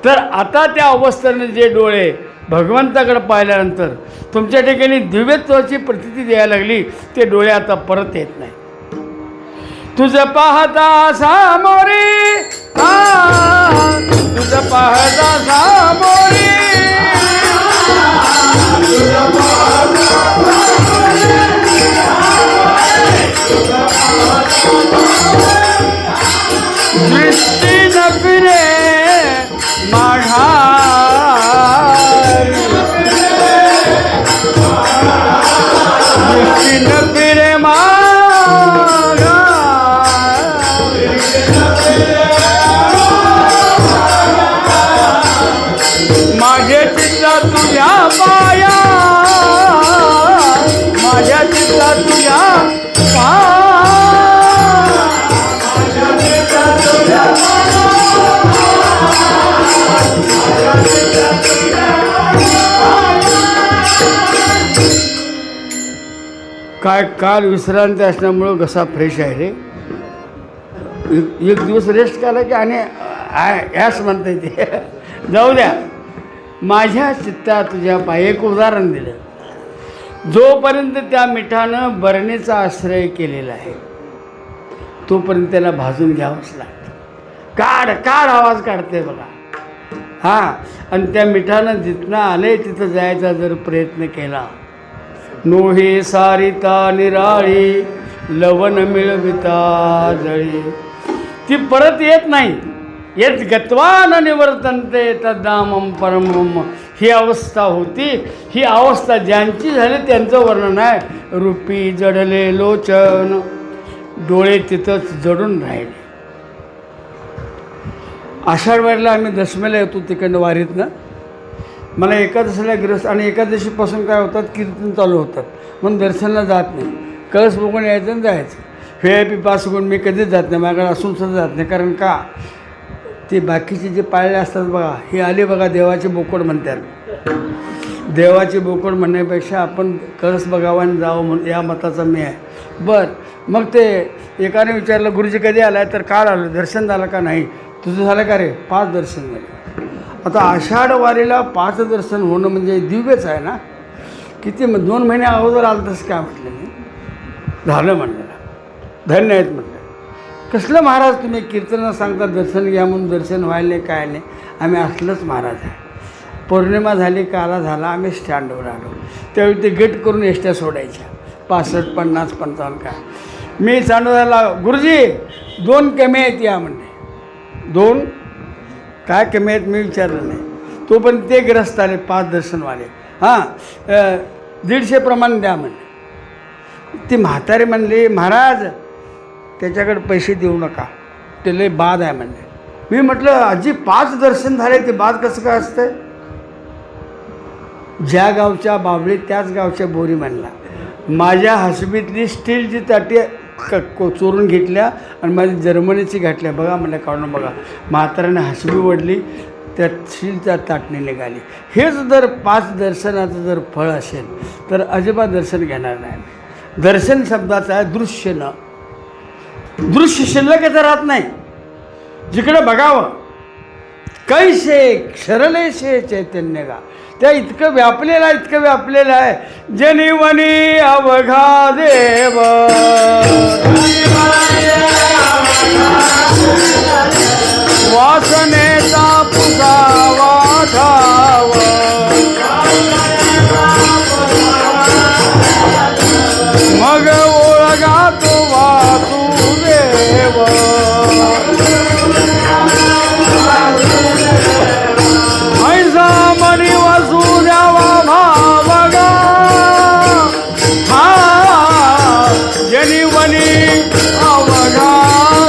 तर आता त्या अवस्थेने जे डोळे भगवंताकडे पाहिल्यानंतर तुमच्या ठिकाणी दिव्यत्वाची प्रतीती द्यायला लागली, ते डोळे आता परत येत नाही. तुझं पाहता सामोरी, तुझं पाहता सामोरी, दृष्टी न फिरे माघारी, दृष्टी न फिरे माघारी, माझे चित्ता तुझ्या पाया, माझ्या चित्ता तुझ्या पाया, काय काल विश्रांती असल्यामुळं घसा फ्रेश आहे रे. एक दिवस रेस्ट केला की आणि ॲस म्हणता ते जाऊ द्या. माझ्या चित्ता तुझ्या पाय एक उदाहरण दिलं. जोपर्यंत त्या मिठानं बरणीचा आश्रय केलेला आहे तोपर्यंत त्याला भाजून घ्यावंच लागतं. काढ काढ आवाज काढते बघा. हां, आणि त्या मिठानं जिथनं आले तिथं जायचा जर प्रयत्न केला, नोहे सारिता निराळी लवण मिळविता जळी, ती परत येत नाही. येत गत्वान निवर्तनते तद्दामम परमम, ही अवस्था होती. ही अवस्था ज्यांची झाली त्यांचं वर्णन आहे. रूपी जडले लोचन, डोळे तिथंच जडून राहिले. आषाढ वारीला आम्ही दशमीला येतो तिकडनं वारीतनं. मला एकादशीला गिरस आणि एकादशीपासून काय होतात, कीर्तन चालू होतात म्हणून दर्शनाला जात नाही. कळस बघून यायचं आणि जायचं. VIP पास बघून मी कधीच जात नाही, माझ्याकडे असून सुद्धा जात नाही. कारण का, ते बाकीचे जे पाळले असतात बघा, हे आले बघा देवाचे बोकड म्हणतात. देवाचे बोकड म्हणण्यापेक्षा आपण कळस बघावं आणि जावं म्हणून या मताचा मी आहे. बरं, मग ते एकाने विचारलं गुरुजी कधी आला, तर काल आलो. दर्शन झालं का, नाही. तुझं झालं का रे, 5 दर्शन झाले. आता आषाढ वारीला 5 दर्शन होणं म्हणजे दिव्यच आहे ना. किती 2 महिने अगोदर आलं तसं काय म्हटलं मी, झालं म्हणलं, धन्य आहेत म्हटलं. कसलं महाराज तुम्ही कीर्तनं सांगता दर्शन घ्या म्हणून, दर्शन व्हायला नाही काय नाही. आम्ही असलंच महाराज आहे. पौर्णिमा झाली, काला झाला, आम्ही स्टँडवर आलो. त्यावेळी ते गेट करून एसट्या सोडायच्या 65, 50, 55 काय. मी चांडोराला, गुरुजी 2 कमी आहेत या म्हणले. 2 काय कमी आहेत मी विचारलं नाही. तो पण ते ग्रस्त आले 5 दर्शनवाले. हां, 150 प्रमाण द्या म्हणले. ती म्हातारी म्हणली, महाराज त्याच्याकडे पैसे देऊ नका, ते लय बाद आहे म्हणले. मी म्हटलं आजी 5 दर्शन झाले, ते बाद कसं काय असतं. ज्या गावच्या बावळी त्याच गावच्या बोरी म्हणला. माझ्या हसबीतली स्टीलची ताटी चोरून घेतल्या आणि माझी जर्मनीची घातल्या. बघा म्हणलं, काढून बघा. म्हाताऱ्याने हसबी ओढली, त्या स्टीलच्या ताटणे निघाली. हेच जर 5 दर्शनाचं जर फळ असेल तर अजिबात दर्शन घेणार नाही. दर्शन शब्दाचं आहे दृश्य न, दृश्य शिल्लकच राहत नाही. जिकडं बघावं, कैसे क्षरलेशे चैतन्य गा, त्या इतकं व्यापलेलं आहे. जनिवनी अवघा देव, वासनेचा पुसावा ठाव, मग ओळगा तो वासुदेव. ऐसा मनी वसुदेवा भावगा, हा जनिवनी अवघा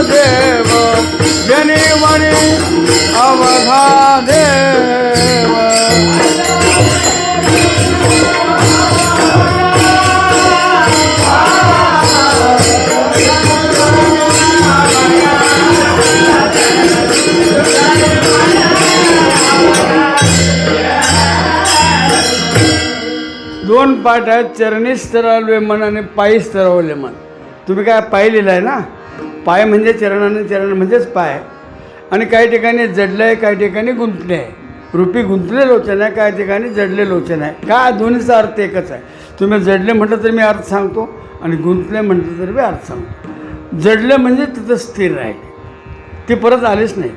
देव, जनिवनी 2 पाठ आहेत. चरणी स्तरावले मन आणि पायी स्तरावले मन. तुम्ही काय पाय लिहिलं आहे ना. पाय म्हणजे चरणाने, चरण म्हणजेच पाय. आणि काही ठिकाणी जडलं आहे, काही ठिकाणी गुंतले आहे. रूपी गुंतले लोचन आहे, काही ठिकाणी जडले लोचन आहे. का दोन्हीचा अर्थ एकच आहे. तुम्ही जडले म्हटलं तर मी अर्थ सांगतो आणि गुंतले म्हटलं तर मी अर्थ सांगतो. जडले म्हणजे तिथं स्थिर राहिले, ते परत आलेच नाही,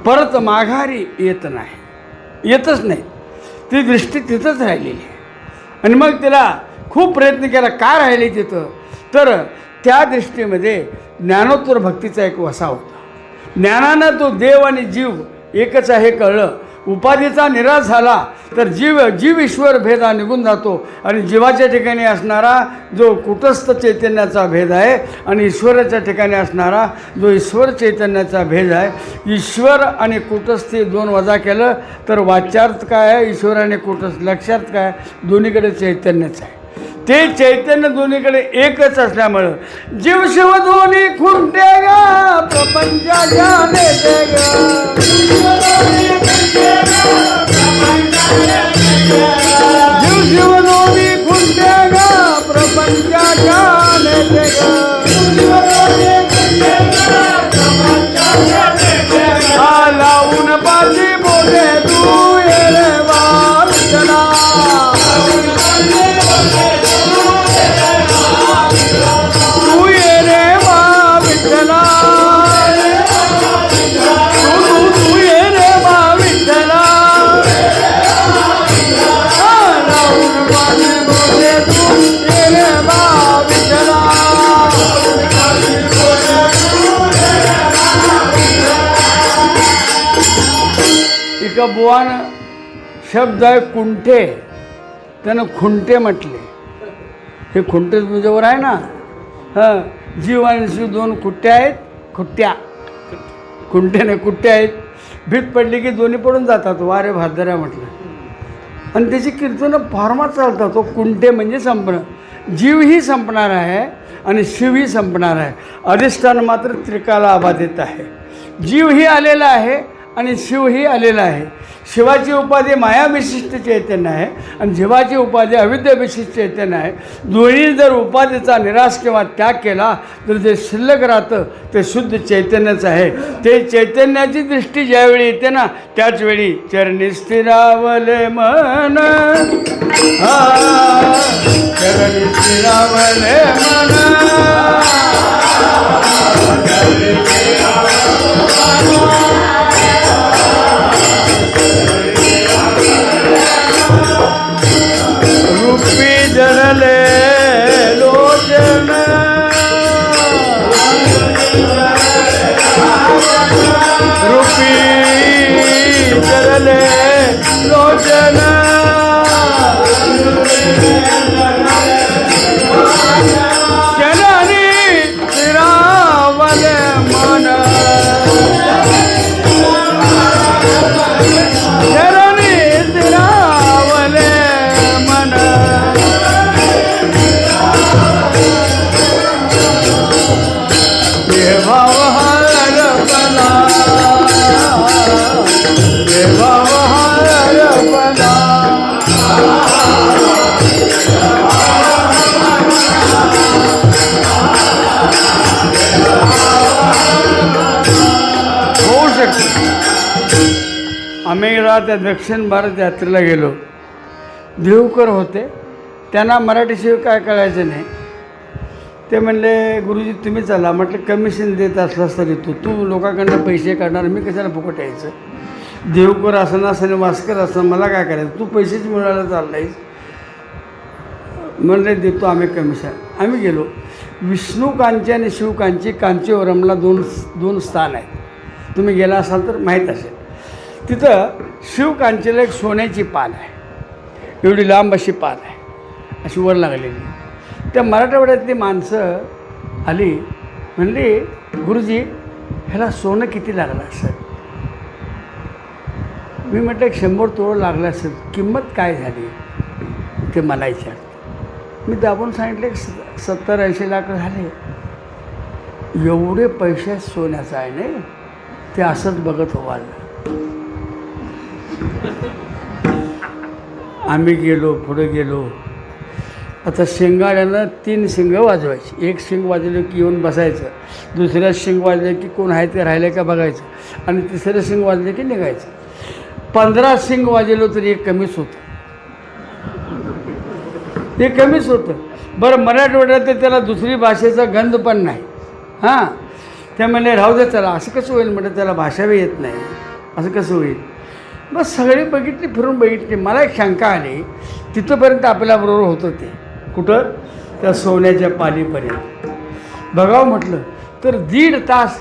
परत माघारी येत नाही, येतच नाही. ती दृष्टी तिथंच राहिलेली आहे. आणि मग तिला खूप प्रयत्न केला, का राहिली तिथं, तर त्या दृष्टीमध्ये ज्ञानोत्तर भक्तीचा एक वसा होता. ज्ञानानं तो देव आणि जीव एकच आहे कळलं. उपाधीचा निराश झाला तर जीव ईश्वर भेद हा निघून जातो. आणि जीवाच्या ठिकाणी असणारा जो कुटस्थ चैतन्याचा भेद आहे आणि ईश्वराच्या ठिकाणी असणारा जो ईश्वर चैतन्याचा भेद आहे, ईश्वर आणि कुटस्थी 2 वजा केलं तर वाच्यार्थ काय आहे, ईश्वर आणि कुटस्थ. लक्षात काय, दोन्हीकडे चैतन्यच आहे. ते चैतन्य दोन्हीकडे एकच असल्यामुळं जीव शिव दोन्ही खुंटे गा प्रपंचाच्या नेते गा. जीव शिव दोन्ही खुंटे गा प्रपंचाच्या नेते गा. लावून पाशी बोले तू ये रे वाचना. तू ये रे वा विठ्ठला, तू ये रे वा विठ्ठला. लावून पाशी बोले तू ये रे वा विठ्ठला. एका बुवानं शब्द आहे कुंठे, त्यानं खुंटे म्हटले. हे खुंटे तुझ्यावर आहे ना. हां, जीव आणि शिव 2 खुट्ट्या आहेत. खुंट्याने कुट्ट्या आहेत. भीत पडली की दोन्ही पडून जातात. वारे भादऱ्या म्हटलं. आणि त्याची कीर्तनं फारमात चालतात. तो कुंटे म्हणजे संपणं. जीवही संपणार आहे आणि शिवही संपणार आहे. अधिष्ठान मात्र त्रिकाला अबाधित आहे. जीवही आलेला आहे आणि शिवही आलेला आहे. शिवाची उपाधी माया विशिष्ट चैतन्य आहे आणि जीवाची उपाधी अविद्या विशिष्ट चैतन्य आहे. दोन्ही जर उपाधीचा निराश किंवा त्याग केला तर जे शिल्लक राहतं ते शुद्ध चैतन्यच आहे. ते चैतन्याची दृष्टी ज्यावेळी येते ना, त्याच वेळी चरणी स्थिरावले मन. चरणी स्थिरावले मन. रूपी जडले लोचन. रूपी जडले लोचन. चरणी स्थिरावले मन. चरणी स्थिरावले मन. देवाव हरपला, देवाव हरपला. होऊ शकतं. आम्ही एकदा त्या दक्षिण भारत यात्रेला गेलो. देवकर होते, त्यांना मराठीशिवाय काय कळायचं नाही. ते म्हणले गुरुजी तुम्ही चला. म्हटलं कमिशन देत असलास तरी तू लोकांकडनं पैसे काढणार, मी कशाला फुकट यायचं. देवकर असं आणि वास्कर असं मला काय करायचं, तू पैसेच मिळायला चाललायस. म्हणले देतो आम्ही कमिशन. आम्ही गेलो. विष्णू कांची आणि शिवकांची कांचीवरमला दोन स्थान आहेत. तुम्ही गेला असाल तर माहीत असेल. तिथं शिवकांचीला एक सोन्याची पाल आहे, एवढी लांब अशी पाल आहे, अशी वर लागलेली. त्या मराठवाड्यातली माणसं आली, म्हणली गुरुजी ह्याला सोनं किती लागलं असेल. मी म्हटलं 100 तोळ लागलं असेल. किंमत काय झाली ते मला विचार. मी दाबून सांगितले 70-80 लाख झाले. एवढे पैसे सोन्याचं आहे नाही. ते असंच बघत व्हाल. आम्ही गेलो, पुढे गेलो. आता शिंगाड्यानं 3 शिंग वाजवायची. एक शिंग वाजवलं की येऊन बसायचं, दुसऱ्या शिंग वाजलं की कोण आहे ते राहिलं का बघायचं, आणि तिसरं शिंग वाजलं की निघायचं. 15 शिंग वाजवलं तरी एक कमीच होतं, ते कमीच होतं. बरं, मराठवाड्यात तर त्याला दुसरी भाषेचा गंध पण नाही. हां, त्या म्हणे राहू दे त्याला, असं कसं होईल म्हणजे त्याला भाषा बी येत नाही, असं कसं होईल. बस सगळी बघितली, फिरून बघितली. मला एक शंका आली, तिथंपर्यंत आपल्याबरोबर होतं ते. कुठं? त्या सोन्याच्या पालीपर्यंत बघावं म्हटलं तर 1.5 तास.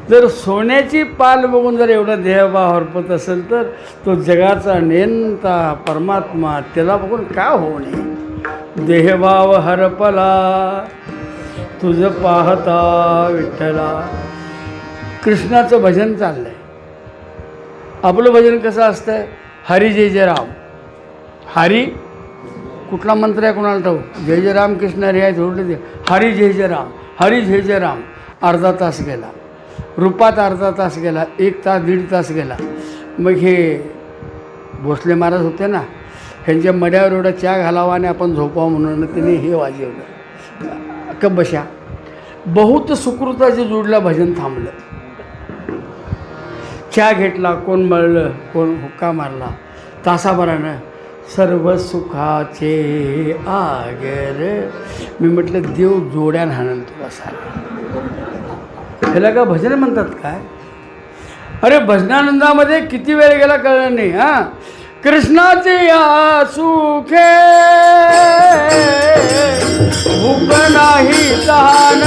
जर सोन्याची पाल बघून जर एवढा देहभाव हरपत असेल तर तो जगाचा नेंता परमात्मा, त्याला बघून काय होऊ नये. देहभाव हरपला तुझं पाहता विठ्ठला. कृष्णाचं भजन चाललं आहे. आपलं भजन कसं असतंय? हरी जय जय राम. हरी कुठला मंत्र आहे कोणाला ठाऊ? जय जय राम कृष्ण हरी आहे थोडं ते. हरी जय जय राम, हरी जय जय राम. अर्धा तास गेला, रूपात अर्धा तास गेला, 1 तास 1.5 तास गेला. मग हे भोसले महाराज होते ना, ह्यांच्या मड्यावर एवढा चहा घालावा आणि आपण झोपावं म्हणून त्यांनी हे वाजवलं कबशा. बहुत सुकृताचे जोडला भजन थांबलं. चहा घेतला, कोण मळलं, कोण हुक्का मारला. तासाभरानं सर्व सुखाचे आगर. मी म्हटलं देव जोड्यान हाणल तुला सारं. ह्याला का भजन म्हणतात काय? अरे भजनानंदामध्ये किती वेळ गेला कळलं नाही. हां, कृष्णाचे या सुखे भूक नाही तहान.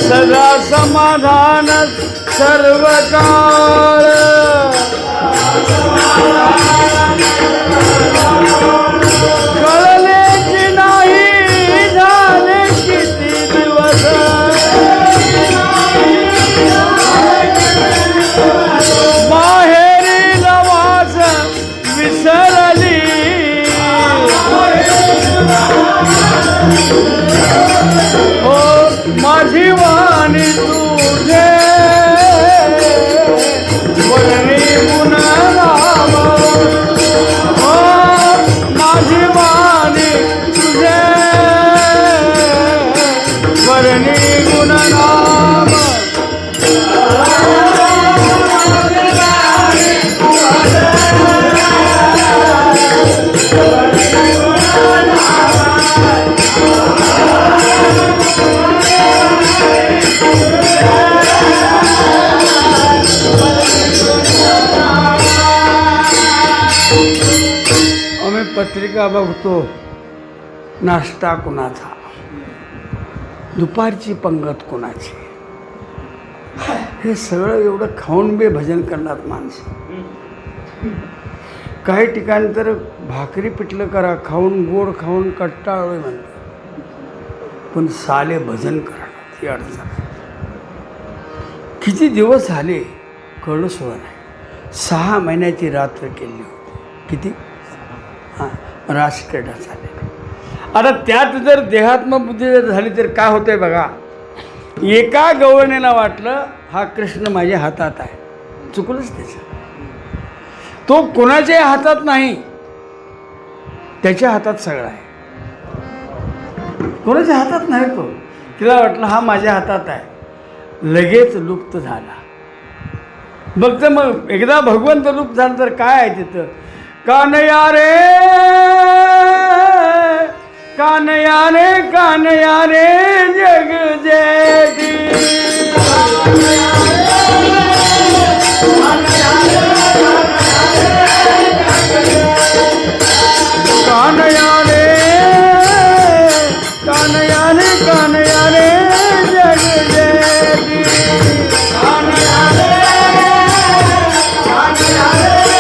सदा समाधान सर्व काळ. कळले की नाही झाले किती दिवस. माहेरी लवास विसरली. हो माझी वाणी तुझे वरणी गुणनाम. हो माझी वाणी तुझे वरणी गुणनाम. पत्रिका बघतो, नाश्ता कुणाचा, दुपारची पंगत कुणाची. हे सगळं एवढं खाऊन बी भजन करणार माणसं. काही ठिकाणी तर भाकरी पिठलं करा, खाऊन गोड खाऊन कट्टाळोय म्हणतात, पण साले भजन करा ही अडचण. किती दिवस झाले कळलं सुद्धा नाही. 6 महिन्याची रात्र केली होती. किती? हां, राजक्रीडा झाली. आता त्यात जर देहात्मबुद्धी जर झाली तर काय होतं आहे बघा. एका गवळणीला वाटलं हा कृष्ण माझ्या हातात आहे. चुकलंच त्याचं. तो कोणाच्याही हातात नाही, त्याच्या हातात सगळं आहे. कोणाच्या हातात नाही तो. तिला वाटलं हा माझ्या हातात आहे, लगेच लुप्त झाला. मग एकदा भगवंत लुप्त झालं तर काय आहे तिथं? कानया रे कानया रे कानया रे जग जेठी. कानया रे कानया रे कानया रे जग जेठी. कानया रे कानया रे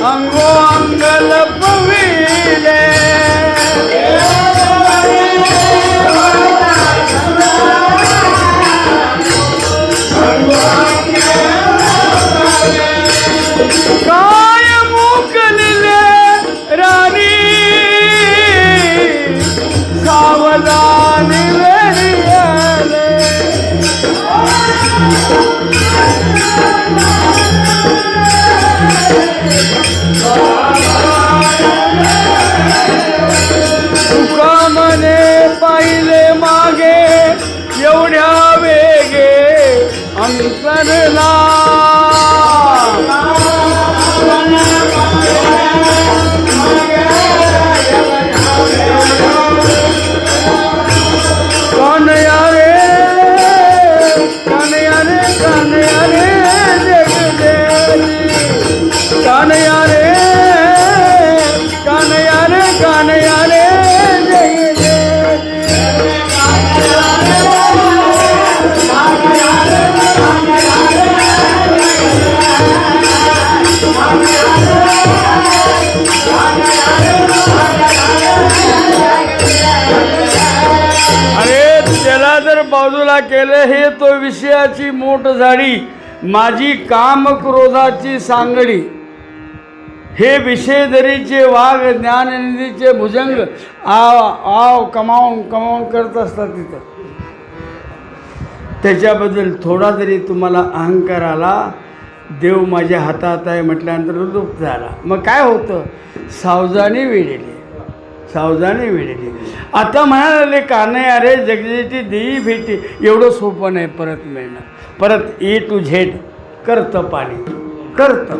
अंगो अंग लपविले काय मुकलिले राणी सावधानी वेळी तुका मने पाहिले मागे एवढ्या वेगे अंतरला कानया रे कानया रे कानया रे जग देवी कानया रे कानया रे कानया रे जग त्याला जर बाजूला केलं हे तो विषयाची मोठ झाडी माझी काम क्रोधाची सांगडी हे विषय दरीचे वाघ ज्ञाननिधीचे भुजंग आव आव कमावून कमावून करत असतात तिथं. त्याच्याबद्दल थोडा जरी तुम्हाला अहंकार आला देव माझ्या हातात आहे म्हटल्यानंतर दुःख झाला मग काय होतं सावजाने वेळेली सावजाने वेळेली. आता म्हणाले कान्हैया रे जगजेची देई भेटी एवढं सोपं नाही परत मिळणं. परत ए टू झेड करतं पाणी करतं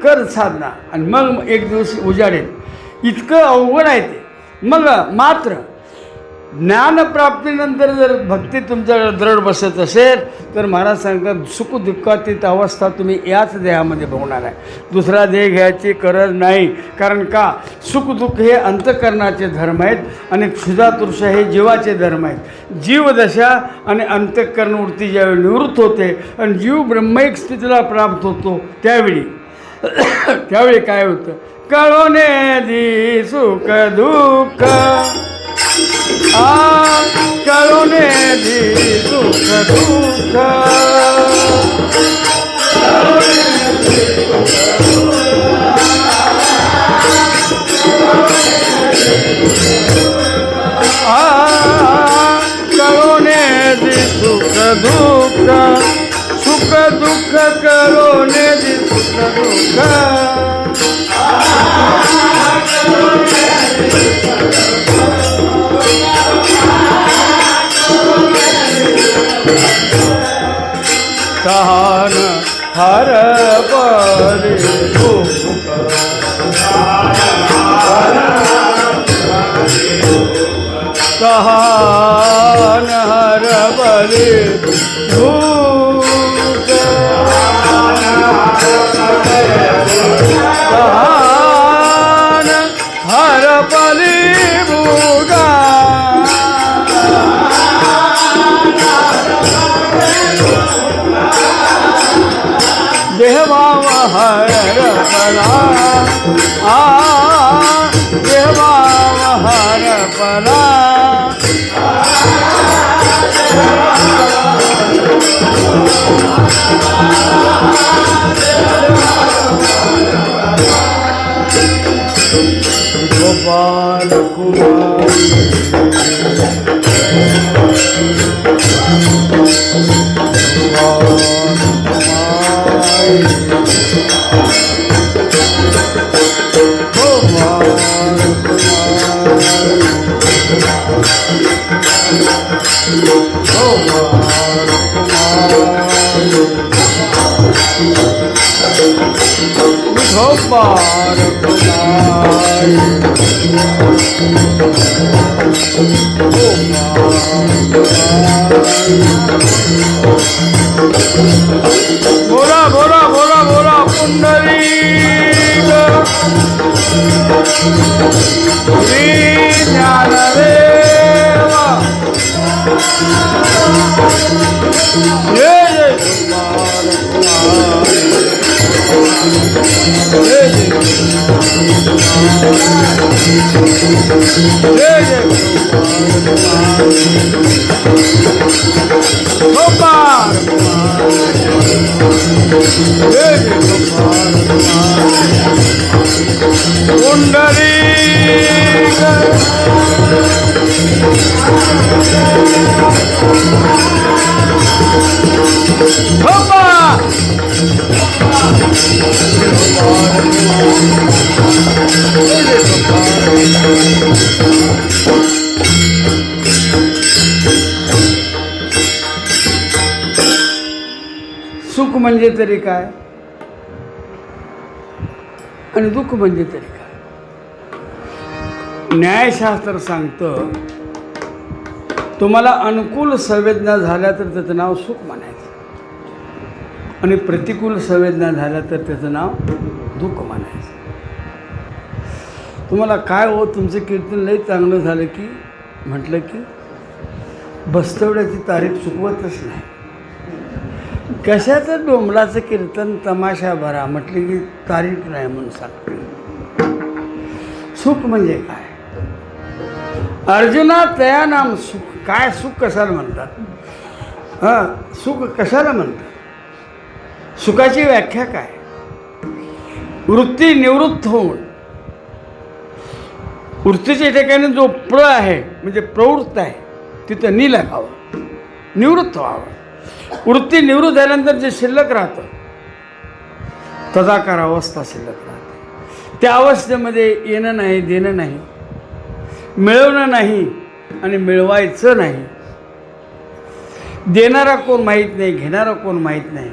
कर साधना आणि मग एक दिवस उजाडेल इतकं अवघड आहे ते. मग मात्र ज्ञानप्राप्तीनंतर जर भक्ती तुमच्याकडे दृढ बसत असेल तर महाराज सांगतात सुखदुःखातीत अवस्था तुम्ही याच देहामध्ये भोगणार आहे. दुसरा देह घ्यायची गरज नाही. कारण का सुखदुःख हे अंतःकरणाचे धर्म आहेत आणि क्षुधातृषा हे जीवाचे धर्म आहेत. जीवदशा आणि अंतःकरण वृत्ती ज्यावेळी निवृत्त होते आणि जीव ब्रह्मैक स्थितीला प्राप्त होतो त्यावेळी काय होतं कळोने दी सुख दुःख कळोने दी सुख दुःख कळोने दी सुख दुःख सुख दुःख कळोने दी सुख दुःख तहान हर परी भूख तहान हर परी भूख तहान हर परी भूख देवाव हर परा देवाव हर परा गोपाल कुमार गोपाल बोला बोला बोला बोला पुंडरीक श्री ज्ञानदेवा जय जय कुमार कुमार जय जय जय जय गोपाल जय जय गोपाल पुंडरी गोपाल सुख म्हणजे तरी काय आणि दुःख म्हणजे तरी काय. न्यायशास्त्र सांगतं तुम्हाला अनुकूल संवेदना झाल्या तर त्याचं नाव सुख म्हणायचं आणि प्रतिकूल संवेदना झाल्या तर त्याचं नाव दुःख म्हणायचं. तुम्हाला काय हो तुमचं कीर्तन लई चांगलं झालं की म्हटलं की बस्तवड्याची तारीख चुकवतच नाही. कशाचं डोंबलाचं कीर्तन तमाशा भरा म्हटलं की तारीख नाही म्हणून सांगते. सुख म्हणजे काय अर्जुना तया नाम सुख. काय सुख कशाला म्हणतात? हां सुख कशाला म्हणतात? सुखाची व्याख्या काय? वृत्ती निवृत्त होऊन वृत्तीच्या ठिकाणी जो प्र आहे म्हणजे प्रवृत्त आहे तिथं नी लागावं, निवृत्त व्हावं. वृत्ती निवृत्त झाल्यानंतर जे शिल्लक राहतं तदाकार अवस्था शिल्लक राहते. त्या अवस्थेमध्ये येणं नाही, देणं नाही, मिळवणं नाही आणि मिळवायचं नाही. देणारा कोण माहीत नाही, घेणारा कोण माहीत नाही,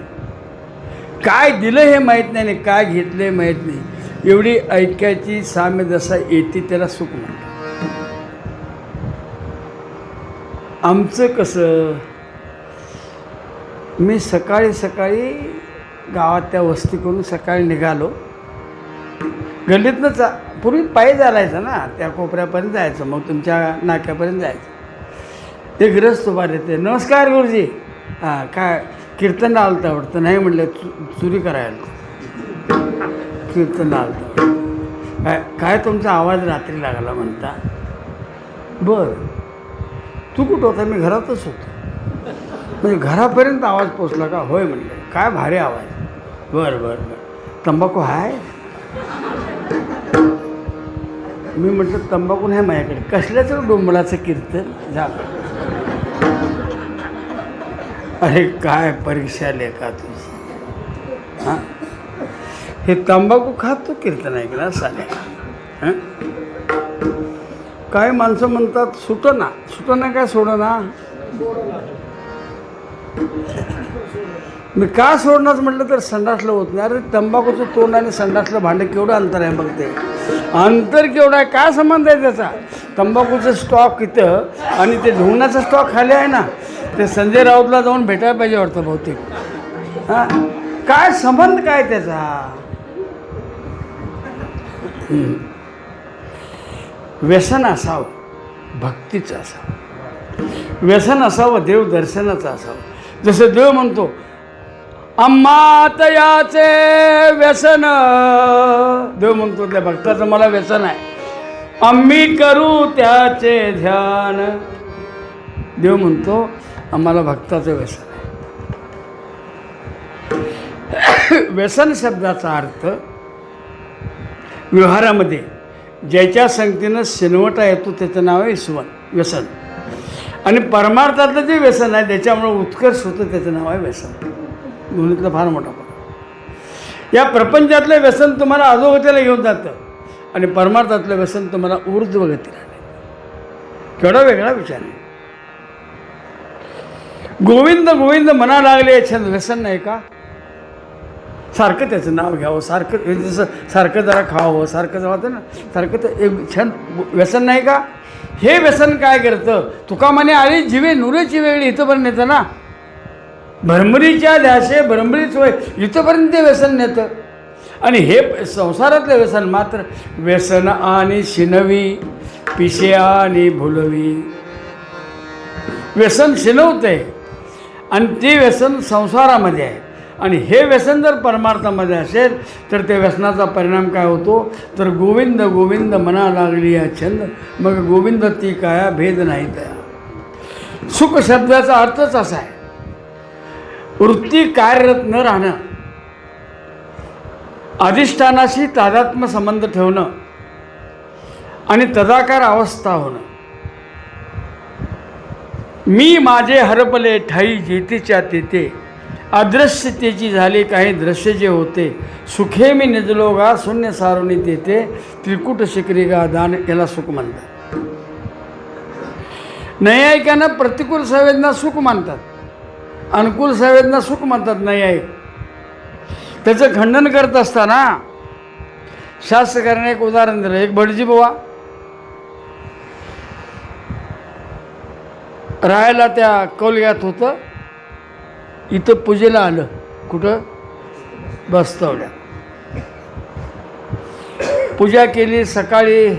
काय दिलं हे माहीत नाही आणि काय घेतलं हे माहीत नाही. एवढी ऐक्याची साम्य दशा येते त्याला सुख म्हणतात. आमचं कसं मी सकाळी सकाळी गावात त्या वस्ती करून सकाळी निघालो. गल्लीतनं पूर्वी पायी चालायचं ना, त्या कोपऱ्यापर्यंत जायचं, मग तुमच्या नाक्यापर्यंत जायचं. ते गृहस्थ उभारले ते नमस्कार गुरुजी. हां काय कीर्तन आलं तर आवडतं? नाही म्हटलं चुरी करायला कीर्तन आलं तर. काय तुमचा आवाज रात्री लागला म्हणता? बरं तू कुठं होता? मी घरातच होतो. म्हणजे घरापर्यंत आवाज पोचला का? होय म्हणलं. काय भारी आवाज. बरं बरं बरं तंबाखू आहे? मी म्हटलं तंबाखू नाही माझ्याकडे. कसल्याचं डोंबलाचं कीर्तन झालं. अरे काय परीक्षा लेखा तुझी. हां हे तंबाखू खात तू कीर्तन ऐकला साले. हां काय माणसं म्हणतात सुटना सुटना काय सोडना. मी का सोडणार म्हटलं तर संडासलं होत नाही. अरे तंबाखूचं तोंड आणि संडासलं भांडं केवढं अंतर आहे बघते. अंतर केवढं आहे, काय संबंध आहे त्याचा? तंबाखूचं स्टॉक इथं आणि ते धुवण्याचा स्टॉक खाली आहे ना, ते संजय राऊतला जाऊन भेटायला पाहिजे वाटतं बहुतेक. हां काय संबंध काय त्याचा? व्यसन असावं, भक्तीचं असावं. व्यसन असावं देवदर्शनाचं असावं. जसं देव म्हणतो अम्मातयाचे व्यसन. देव म्हणतो त्या भक्ताचं मला व्यसन आहे, आम्ही करू त्याचे ध्यान. देव म्हणतो आम्हाला भक्ताचं व्यसन आहे. व्यसन शब्दाचा अर्थ व्यवहारामध्ये ज्याच्या संगतीनं शिनवटा येतो त्याचं नाव आहे व्यसन. आणि परमार्थातलं जे व्यसन आहे ज्याच्यामुळं उत्कर्ष होतं त्याचं नाव आहे व्यसन. दोन्हीतला फार मोठा फरक. या प्रपंचातलं व्यसन तुम्हाला अधोगतीला घेऊन जातं आणि परमार्थातलं व्यसन तुम्हाला ऊर्ध्वगतीला नेतं. केवढा वेगळा विचार आहे. गोविंद गोविंद म्हणा लागले छंद व्यसन नाही का? सारखं त्याचं नाव घ्यावं, सारखं जसं सारखं जरा खावं, सारखं जरा होतं ना, सारखं तर एक छंद व्यसन नाही का? हे व्यसन काय करतं? तुका म्हणे आली जीवे नुरेची वेगळी इथंपर्यंत नेतं ना. भ्रमरीच्या ध्यासे भ्रमरीच होय इथंपर्यंत ते व्यसन नेतं. आणि हे संसारातलं व्यसन मात्र व्यसन आणि शिनवी पिशे आणि भुलवी. व्यसन शिनवते आणि ते व्यसन संसारामध्ये आहे आणि हे व्यसन जर परमार्थामध्ये असेल तर त्या व्यसनाचा परिणाम काय होतो तर गोविंद गोविंद मना लागली या छंद मग गोविंद ती काया भेद नाही त्या सुख शब्दाचा अर्थच असा आहे वृत्ती कार्यरत न राहणं अधिष्ठानाशी तादात्म्य संबंध ठेवणं आणि तदाकार अवस्था होणं मी माझे हरपले ठाई जेतेच्या तेथे अदृश्यतेची झाले काही दृश्य जे होते सुखे मी निजलो गा शून्य सारुणी तेथे त्रिकुट शिकरी गा दान याला सुख म्हणतात नैयायिकांना प्रतिकूल संवेदना सुख मानतात अनुकूल संवेदना सुख म्हणतात नैयायिक त्याचं खंडन करत असताना शास्त्रकाराने एक उदाहरण दिलं एक भटजी बुवा राहायला त्या कौलग्यात होतं इथं पूजेला आलं कुठं बस्तवड्या पूजा केली सकाळी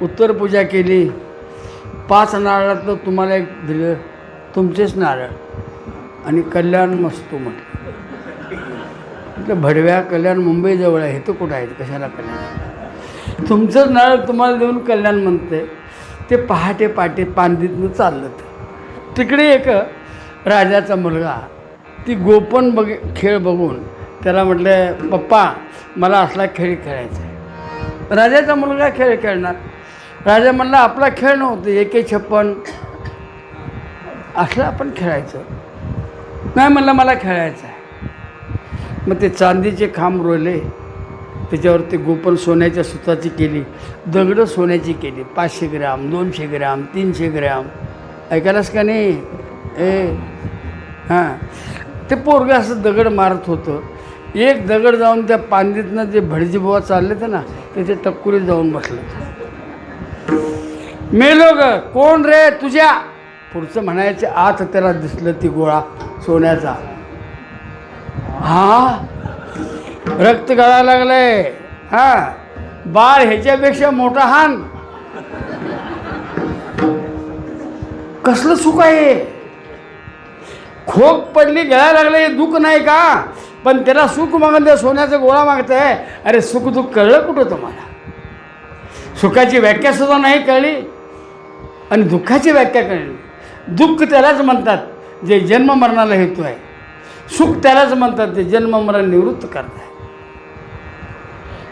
उत्तर पूजा केली 5 नारळातलं तुम्हाला एक दिलं तुमचेच नारळ आणि कल्याण मस्तू म्हटलं भडव्या कल्याण मुंबईजवळ आहे तर कुठं आहेत कशाला कल्याण तुमचंच नारळ तुम्हाला देऊन कल्याण म्हणते ते पहाटे पाटे पांदीतनं चाललं तिकडे एक राजाचा मुलगा ती गोपन खेळ बघून त्याला म्हटलं पप्पा मला असला खेळ खेळायचा आहे राजाचा मुलगा खेळ खेळणार राजा म्हणला आपला खेळ नव्हतं 1-56 असलं आपण खेळायचं नाही म्हणलं मला खेळायचं आहे मग ते चांदीचे खांब रोवले त्याच्यावर ते गोपन सोन्याच्या सुताची केली दगडं सोन्याची केली 500 ग्रॅम 200 ग्रॅम 300 ग्रॅम ऐकायलास का नाही हां ते पोरगं असं दगड मारत होतं एक दगड जाऊन त्या पांदीतनं जे भटजी बुवा चालले ते ना त्याच्या टक्कुरीत जाऊन बसलं मेलो ग कोण रे तुझ्या पुढचं म्हणायचे आत त्याला दिसलं ती गोळा सोन्याचा हा रक्त गळायला लागलंय हां बाळ ह्याच्यापेक्षा मोठा हान कसलं सुख आहे खोक पडली गळायला लागलं हे दुःख नाही का पण त्याला सुख मागून त्या सोन्याचा गोळा मागताय अरे सुख दुःख कळलं कुठं तुम्हाला सुखाची व्याख्यासुद्धा नाही कळली आणि दुःखाची व्याख्या कळली दुःख त्यालाच म्हणतात जे जन्म मरणाला हेतू आहे सुख त्यालाच म्हणतात ते जन्म मरण निवृत्त करत आहे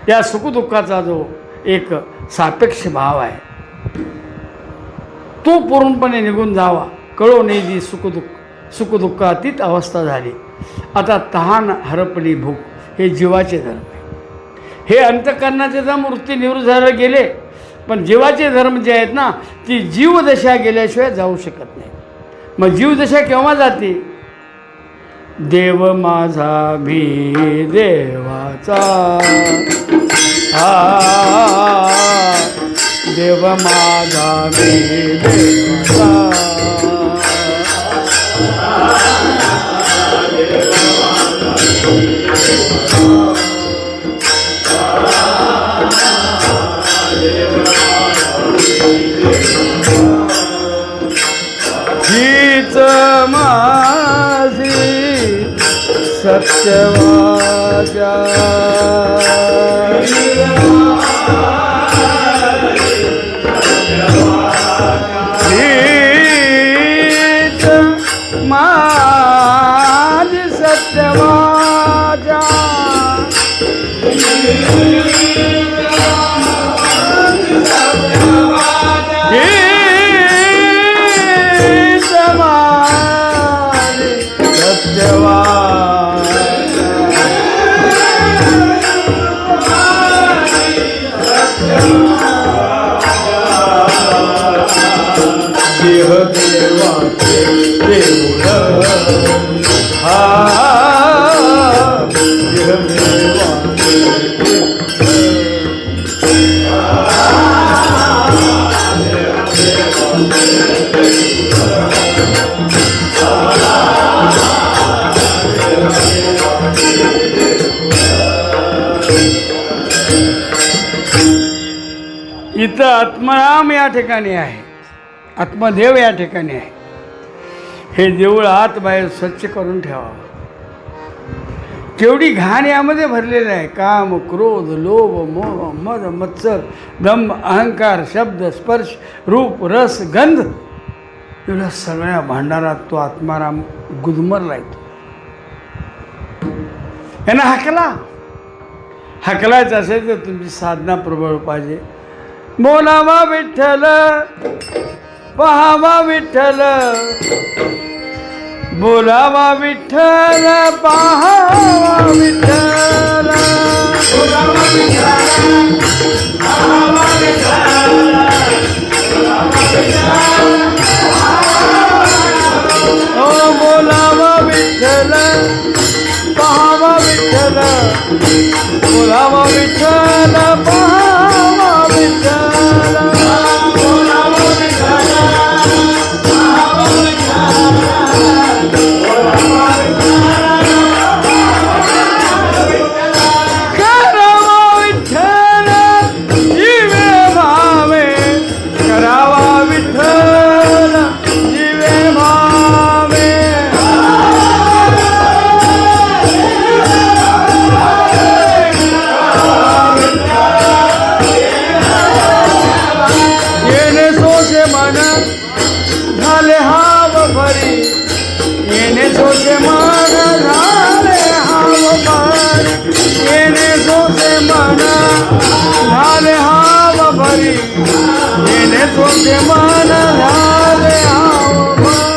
या सुखदुःखाचा जो एक सापेक्ष भाव आहे तो पूर्णपणे निघून जावा कळो नाही दी सुखदुःखातीत अवस्था झाली आता तहान हरपली भूक हे जीवाचे धर्म आहे हे अंतःकरणाचे धर्म वृत्ती निवृत्त झाले गेले पण जीवाचे धर्म जे आहेत ना ती जीवदशा गेल्याशिवाय जाऊ शकत नाही मग जीवदशा केव्हा जाते देव माझा भी देवाचा देव माझा भी देवाचा हीच माझी सत्यवाचा हीच माझी सत्यवाचा देह देवाचे देऊळ हा देह देवाचे इथं आत्मराम या ठिकाणी आहे आत्मदेव या ठिकाणी आहे हे देऊळ आत बाहेर स्वच्छ करून ठेवा केवढी घाण यामध्ये भरलेलं आहे. काम, क्रोध, लोभ, मोह, मद, मत्सर, दंभ, अहंकार, शब्द, स्पर्श, रूप, रस, गंध, एवढ्या सगळ्या भांडारात तो आत्माराम गुदमरला येतो. यांना हकलायचं असेल तर तुमची साधना प्रबळ पाहिजे. बोलावा विठ्ठल, पहावा विठ्ठल, बोलावा विठ्ठल, पहावा विठ्ठल, बोलावा विठ्ठल, पहावा विठ्ठल, ओ बोलावा विठ्ठल, पहावा विठ्ठल, बोलावा विठ्ठल, पहावा विठ्ठल, बोलावा विठ्ठल, पहावा विठ्ठल, बोलावा विठ्ठल, करावा विठ्ठल जीवे भावे, करावा विठ्ठल जीवे भावे, येणे सोचे मन झाले हाव भरी, येणे सोचे मन झाले हाव भरी, येणे सोचे मन झाले हाव भरी, येणे सोचे मन झाले हाव भरी.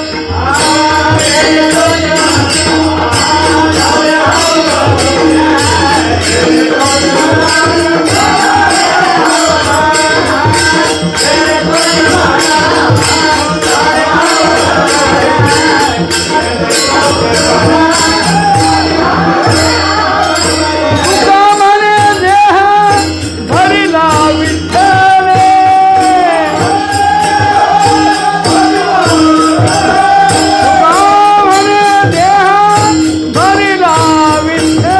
तुका म्हणे देह भरिला विठ्ठल, तुका म्हणे देह भरिला विठ्ठल,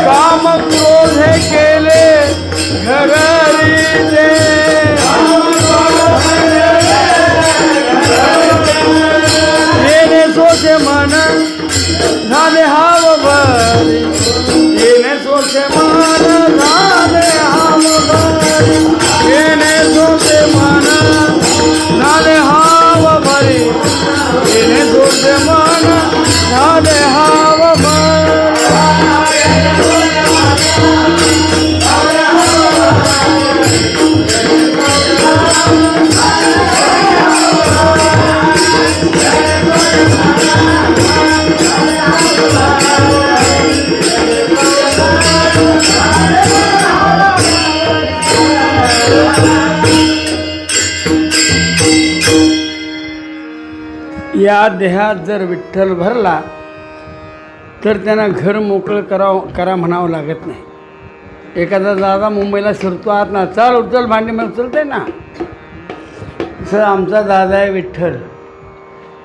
काम क्रोधे केले घरी दे, येणे सोचे मन झाले हाव भरी, येणे सोचे मन झाले हाव भरी, येणे सोचे मन झाले हाव भरी, येणे सोचे मन झाले हाव भरी. या देहात जर विठ्ठल भरला तर त्यांना घर मोकळं करा म्हणावं लागत नाही. एखादा दादा मुंबईला शिरतो आत ना, चल उचल भांडी, मग उचलते ना. सर आमचा दादा आहे विठ्ठल,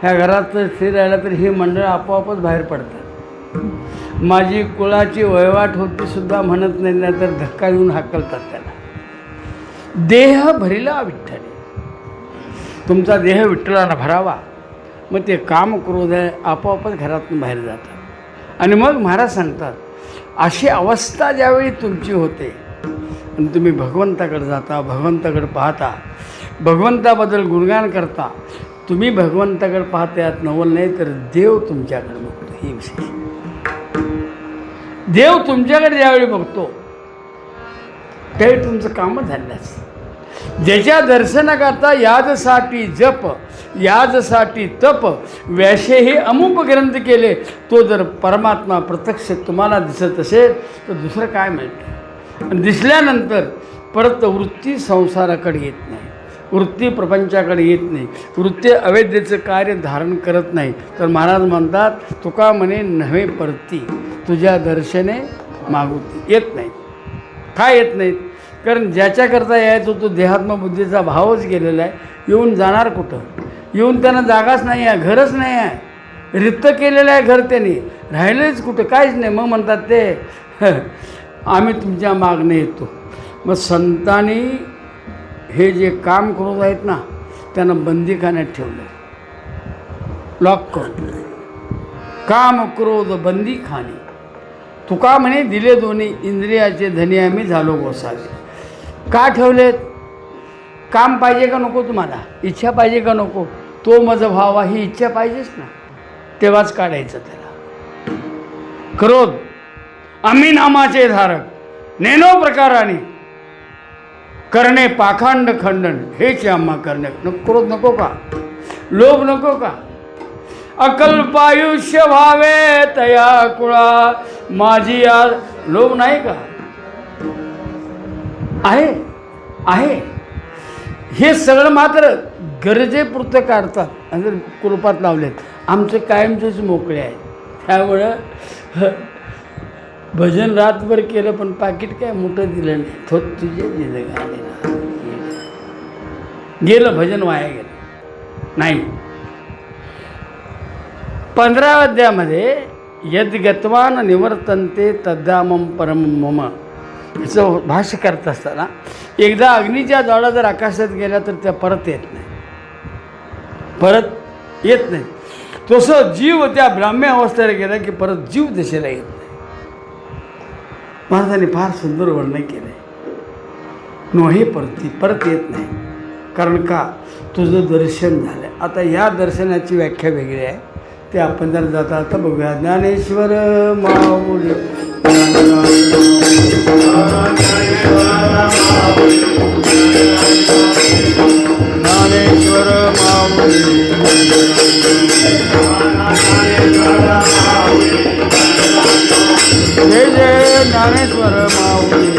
ह्या घरात स्थिर राहिला तर ही मंडळ आपोआपच बाहेर पडतात. माझी कुळाची वहिवाट होती सुद्धा म्हणत नाही, ना तर धक्का देऊन हाकलतात त्याला. देह भरिला विठ्ठल, तुमचा देह विठ्ठलानं भरावा, मग ते काम क्रोध आहे आपोआपच घरातून बाहेर जातात. आणि मग महाराज सांगतात अशी अवस्था ज्यावेळी तुमची होते आणि तुम्ही भगवंताकडे जाता, भगवंताकडे पाहता, भगवंताबद्दल गुणगान करता, तुम्ही भगवंताकडे पाहता यात नवल नाही तर देव तुमच्याकडे बघतो. हे विशेष, देव तुमच्याकडे ज्यावेळी बघतो त्यावेळी तुमचं कामच झालं असतं. ज्याच्या दर्शनाकरता याजसाठी जप, याजसाठी तप, व्यासे हे अमुक ग्रंथ केले, तो जर परमात्मा प्रत्यक्ष तुम्हाला दिसत असेल तर दुसरं काय मिळतं. आणि दिसल्यानंतर परत वृत्ती संसाराकडे येत नाही, वृत्ती प्रपंचाकडे येत नाही, वृत्ती अवैधतेचं कार्य धारण करत नाही. तर महाराज म्हणतात तुका म्हणे नव्हे परती, तुझ्या दर्शने मागुती. येत नाही. काय येत नाहीत? कारण ज्याच्याकरता यायचं तो देहात्मबुद्धीचा भावच गेलेला आहे. येऊन जाणार कुठं? येऊन त्यांना जागाच नाही आहे, घरच नाही आहे, रिक्त केलेलं आहे घर, त्यांनी राहिलेच कुठं, काहीच नाही. मग म्हणतात ते आम्ही तुमच्या मागणे येतो. मग संतांनी हे जे काम क्रोध आहेत ना त्यांना बंदीखान्यात ठेवलं. लॉक करून. काम क्रोध बंदी खाणी. तुका म्हणे दिले दोन्ही इंद्रियाचे धनी आम्ही झालो गोसावे. का ठेवलेत? काम पाहिजे का नको तुम्हाला? इच्छा पाहिजे का नको? तो माझा भावा ही इच्छा पाहिजेच ना, तेव्हाच काढायचं त्याला. क्रोध आम्ही नामाचे धारक नेनो प्रकाराने करणे पाखंड खंडन हेच आम्हा करणे. क्रोध नको का? लोभ नको का? अकल्पायुष्य भावे तया कुळा माझी आज. लोभ नाही का? आहे आहे. हे सगळं मात्र गरजेपुरतं काढतात आणि कुलपात लावलेत. आमचे कायमचेच मोकळे आहेत. त्यामुळं भजन रातभर केलं पण पाकिट काय मोठं दिलं नाही. थोत तुझे दिलं गाणे गेलं, भजन वाया गेलं नाही. 15व्या अध्यायामध्ये यद्गत्वान निवर्तन्ते तद्धामम परम मम ह्याचं भाष्य करत असताना एकदा अग्नीच्या ज्वाळा जर आकाशात गेल्या तर त्या परत येत नाही, परत येत नाही. तसं जीव त्या ब्राह्म्य अवस्थेला गेला की परत जीव दिशेला येत नाही. महाराजांनी फार सुंदर वर्णन केलं आहे. नोहे परती परत येत नाही. कारण का? तुझं दर्शन झालं. आता या दर्शनाची व्याख्या वेगळी आहे, ते आपण जर जाता आता बघूया. ज्ञानेश्वर माऊली ज्ञानेश्वर माऊली जय जय ज्ञानेश्वर माऊली.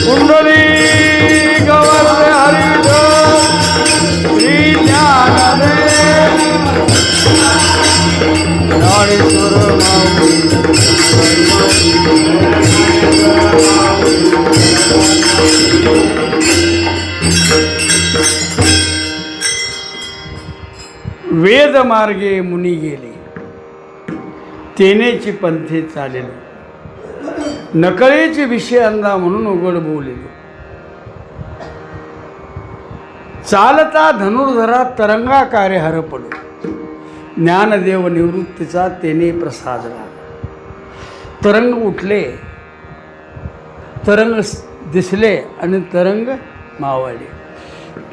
कुंडली गवर्धे हरिद श्री ज्ञानदेव ज्ञानेश्वर माऊली. वेद मार्गे मुनी गेले तेनेची पंथे चालेलो. नकळेचे विषय अंदा म्हणून उघड बोलेलो. चालता धनुर्धरा तरंगाकारे हरपलो. ज्ञानदेव निवृत्तीचा तेने प्रसादला. तरंग उठले, तरंग दिसले आणि तरंग मावळले.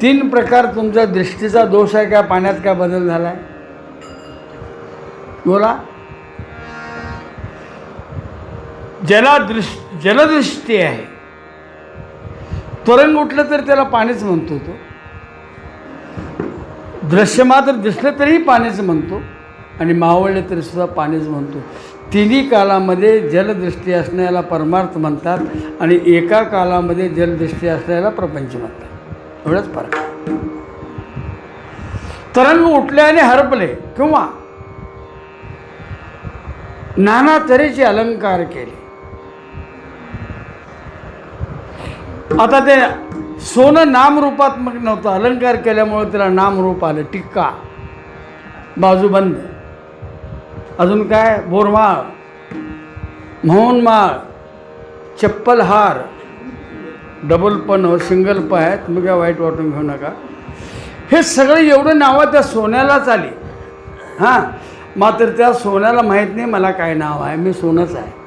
3 प्रकार. तुमच्या दृष्टीचा दोष आहे का? पाण्यात काय बदल झाला आहे? बोला. जलदृष्टी आहे. तरंग उठलं तर त्याला पाणीच म्हणतो तो. दृश्य मात्र दिसलं तरीही पाणीच म्हणतो आणि मावळले तरी सुद्धा पाणीच म्हणतो. तिन्ही कालामध्ये जलदृष्टी असण्याला परमार्थ म्हणतात आणि एका कालामध्ये जलदृष्टी असण्याला प्रपंच म्हणतात. एवढंच फरक. तरंग उठले आणि हरपले किंवा नाना तऱ्हेचे अलंकार केले. आता ते सोनं नामरूपात्मक नव्हतं, अलंकार केल्यामुळे त्याला नामरूप आलं. टिक्का, बाजूबंद, अजून काय बोरमाळ, मोहनमाळ, चप्पलहार, डबल पण सिंगल पण आहे. तुम्ही काय वाईट वाटून घेऊ नका. हे सगळं एवढं नावं त्या सोन्यालाच आली. हां, मात्र त्या सोन्याला माहीत नाही मला काय नाव आहे, मी सोनंच आहे.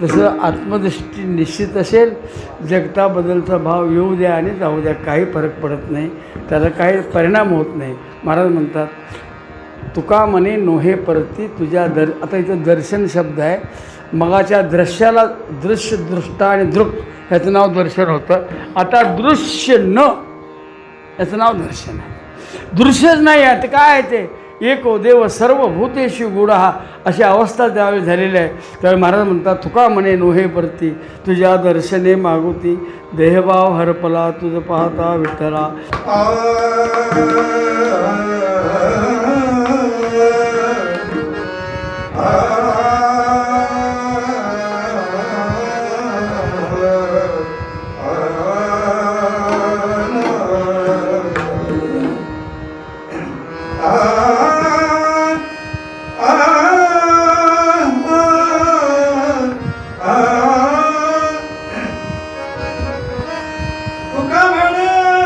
तसं आत्मदृष्टी निश्चित असेल. जगताबद्दलचा भाव येऊ द्या आणि जाऊ द्या, काही फरक पडत नाही, त्याला काही परिणाम होत नाही. महाराज म्हणतात तुका म्हणे नोहे परती तुझ्या आता इथं दर्शन शब्द आहे. मगाच्या दृश्याला दृश्य, दृष्टा आणि दृक याचं नाव दर्शन होतं. आता दृश्य न याचं नाव दर्शन आहे. दृश्यच नाही आहे तर काय आहे ते? एको देव सर्वभूतेषु गूढः अशी अवस्था त्यावेळी झालेली आहे. त्यावेळी महाराज म्हणतात तुका म्हणे नोहे परती तुझ्या दर्शने मागुती देहभाव हरपला तुझं पाहता विठ्ठला. तुका म्हणे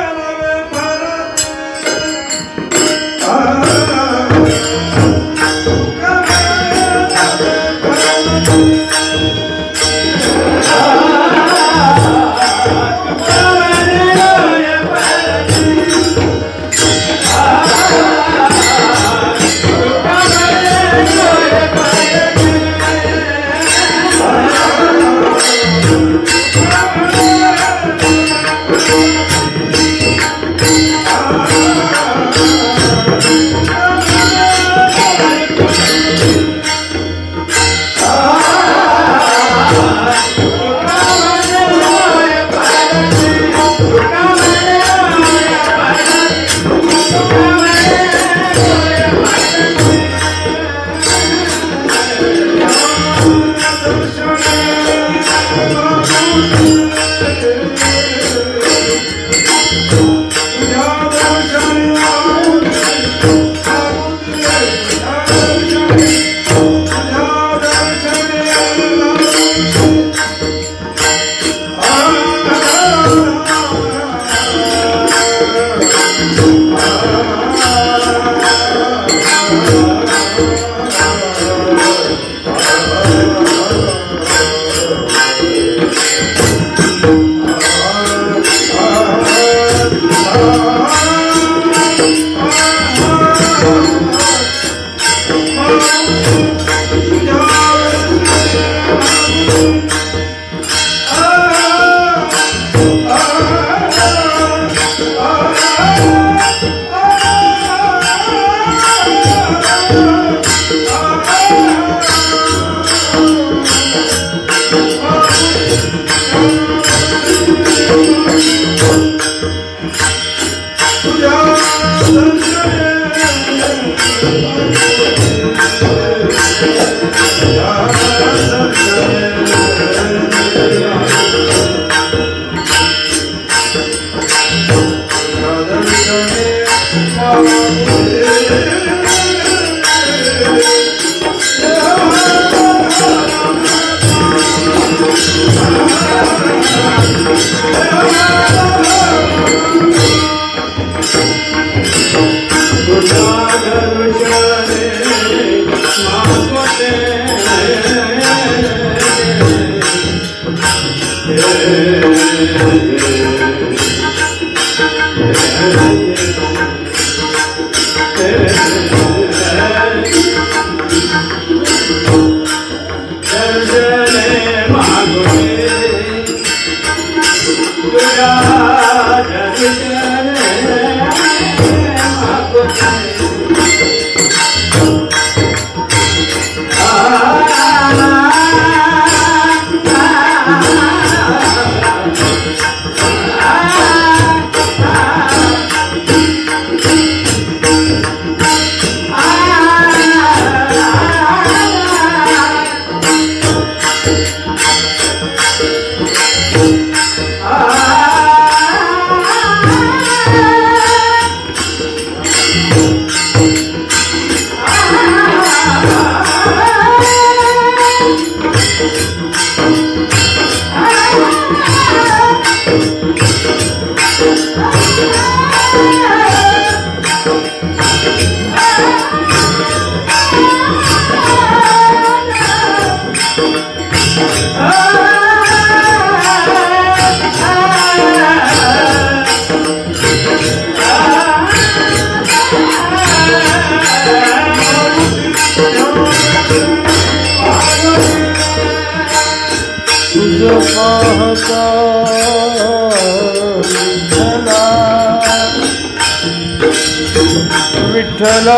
विठ्ठला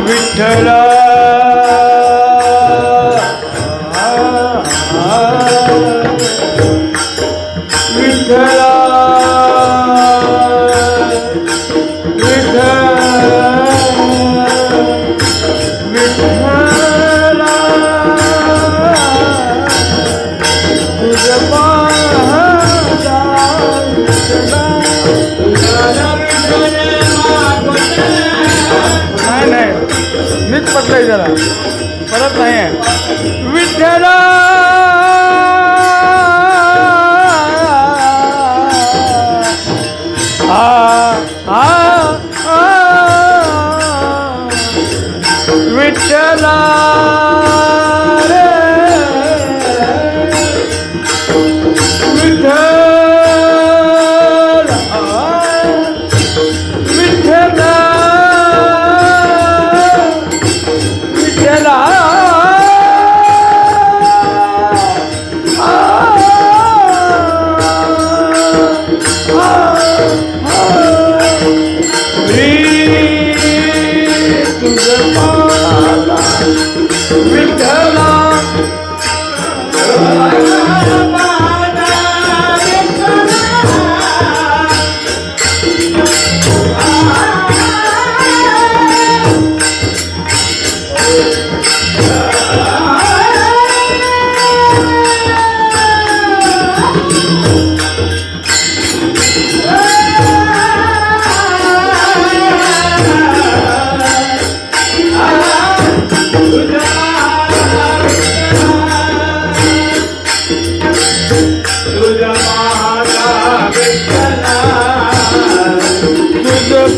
विठ्ठला विठ्ठला विठ्ठला तुझ्या पाहता नाही मीच पटलंय जरा परत नाही आहे विठ्ठला विठ्ठला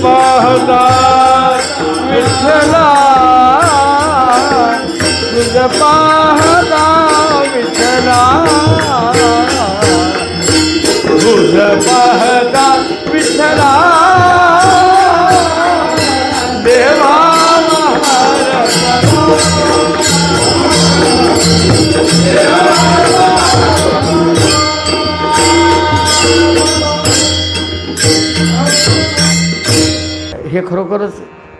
पाहता विठ्ठला तुझ पाहता विठ्ठला तुझ पाहता विठ्ठला देवा महाराज हे खरोखरच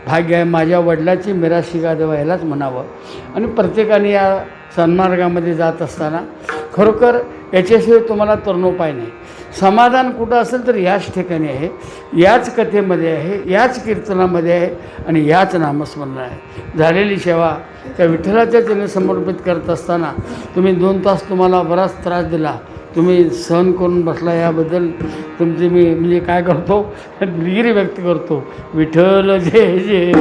भाग्य आहे. माझ्या वडिलाची मिराशी गादवा ह्यालाच म्हणावं. आणि प्रत्येकाने या सन्मार्गामध्ये जात असताना खरोखर याच्याशिवाय तुम्हाला तरुणोपाय नाही. समाधान कुठं असेल तर याच ठिकाणी आहे, याच कथेमध्ये आहे, याच कीर्तनामध्ये आहे आणि याच नामस्मरण आहे. झालेली सेवा त्या विठ्ठलाच्या चरणी समर्पित करत असताना तुम्ही 2 तास तुम्हाला बराच त्रास दिला, तुम्ही सहन करून बसला, याबद्दल तुमची मी म्हणजे काय करतो, दिलगिरी व्यक्त करतो. विठ्ठल जय जय.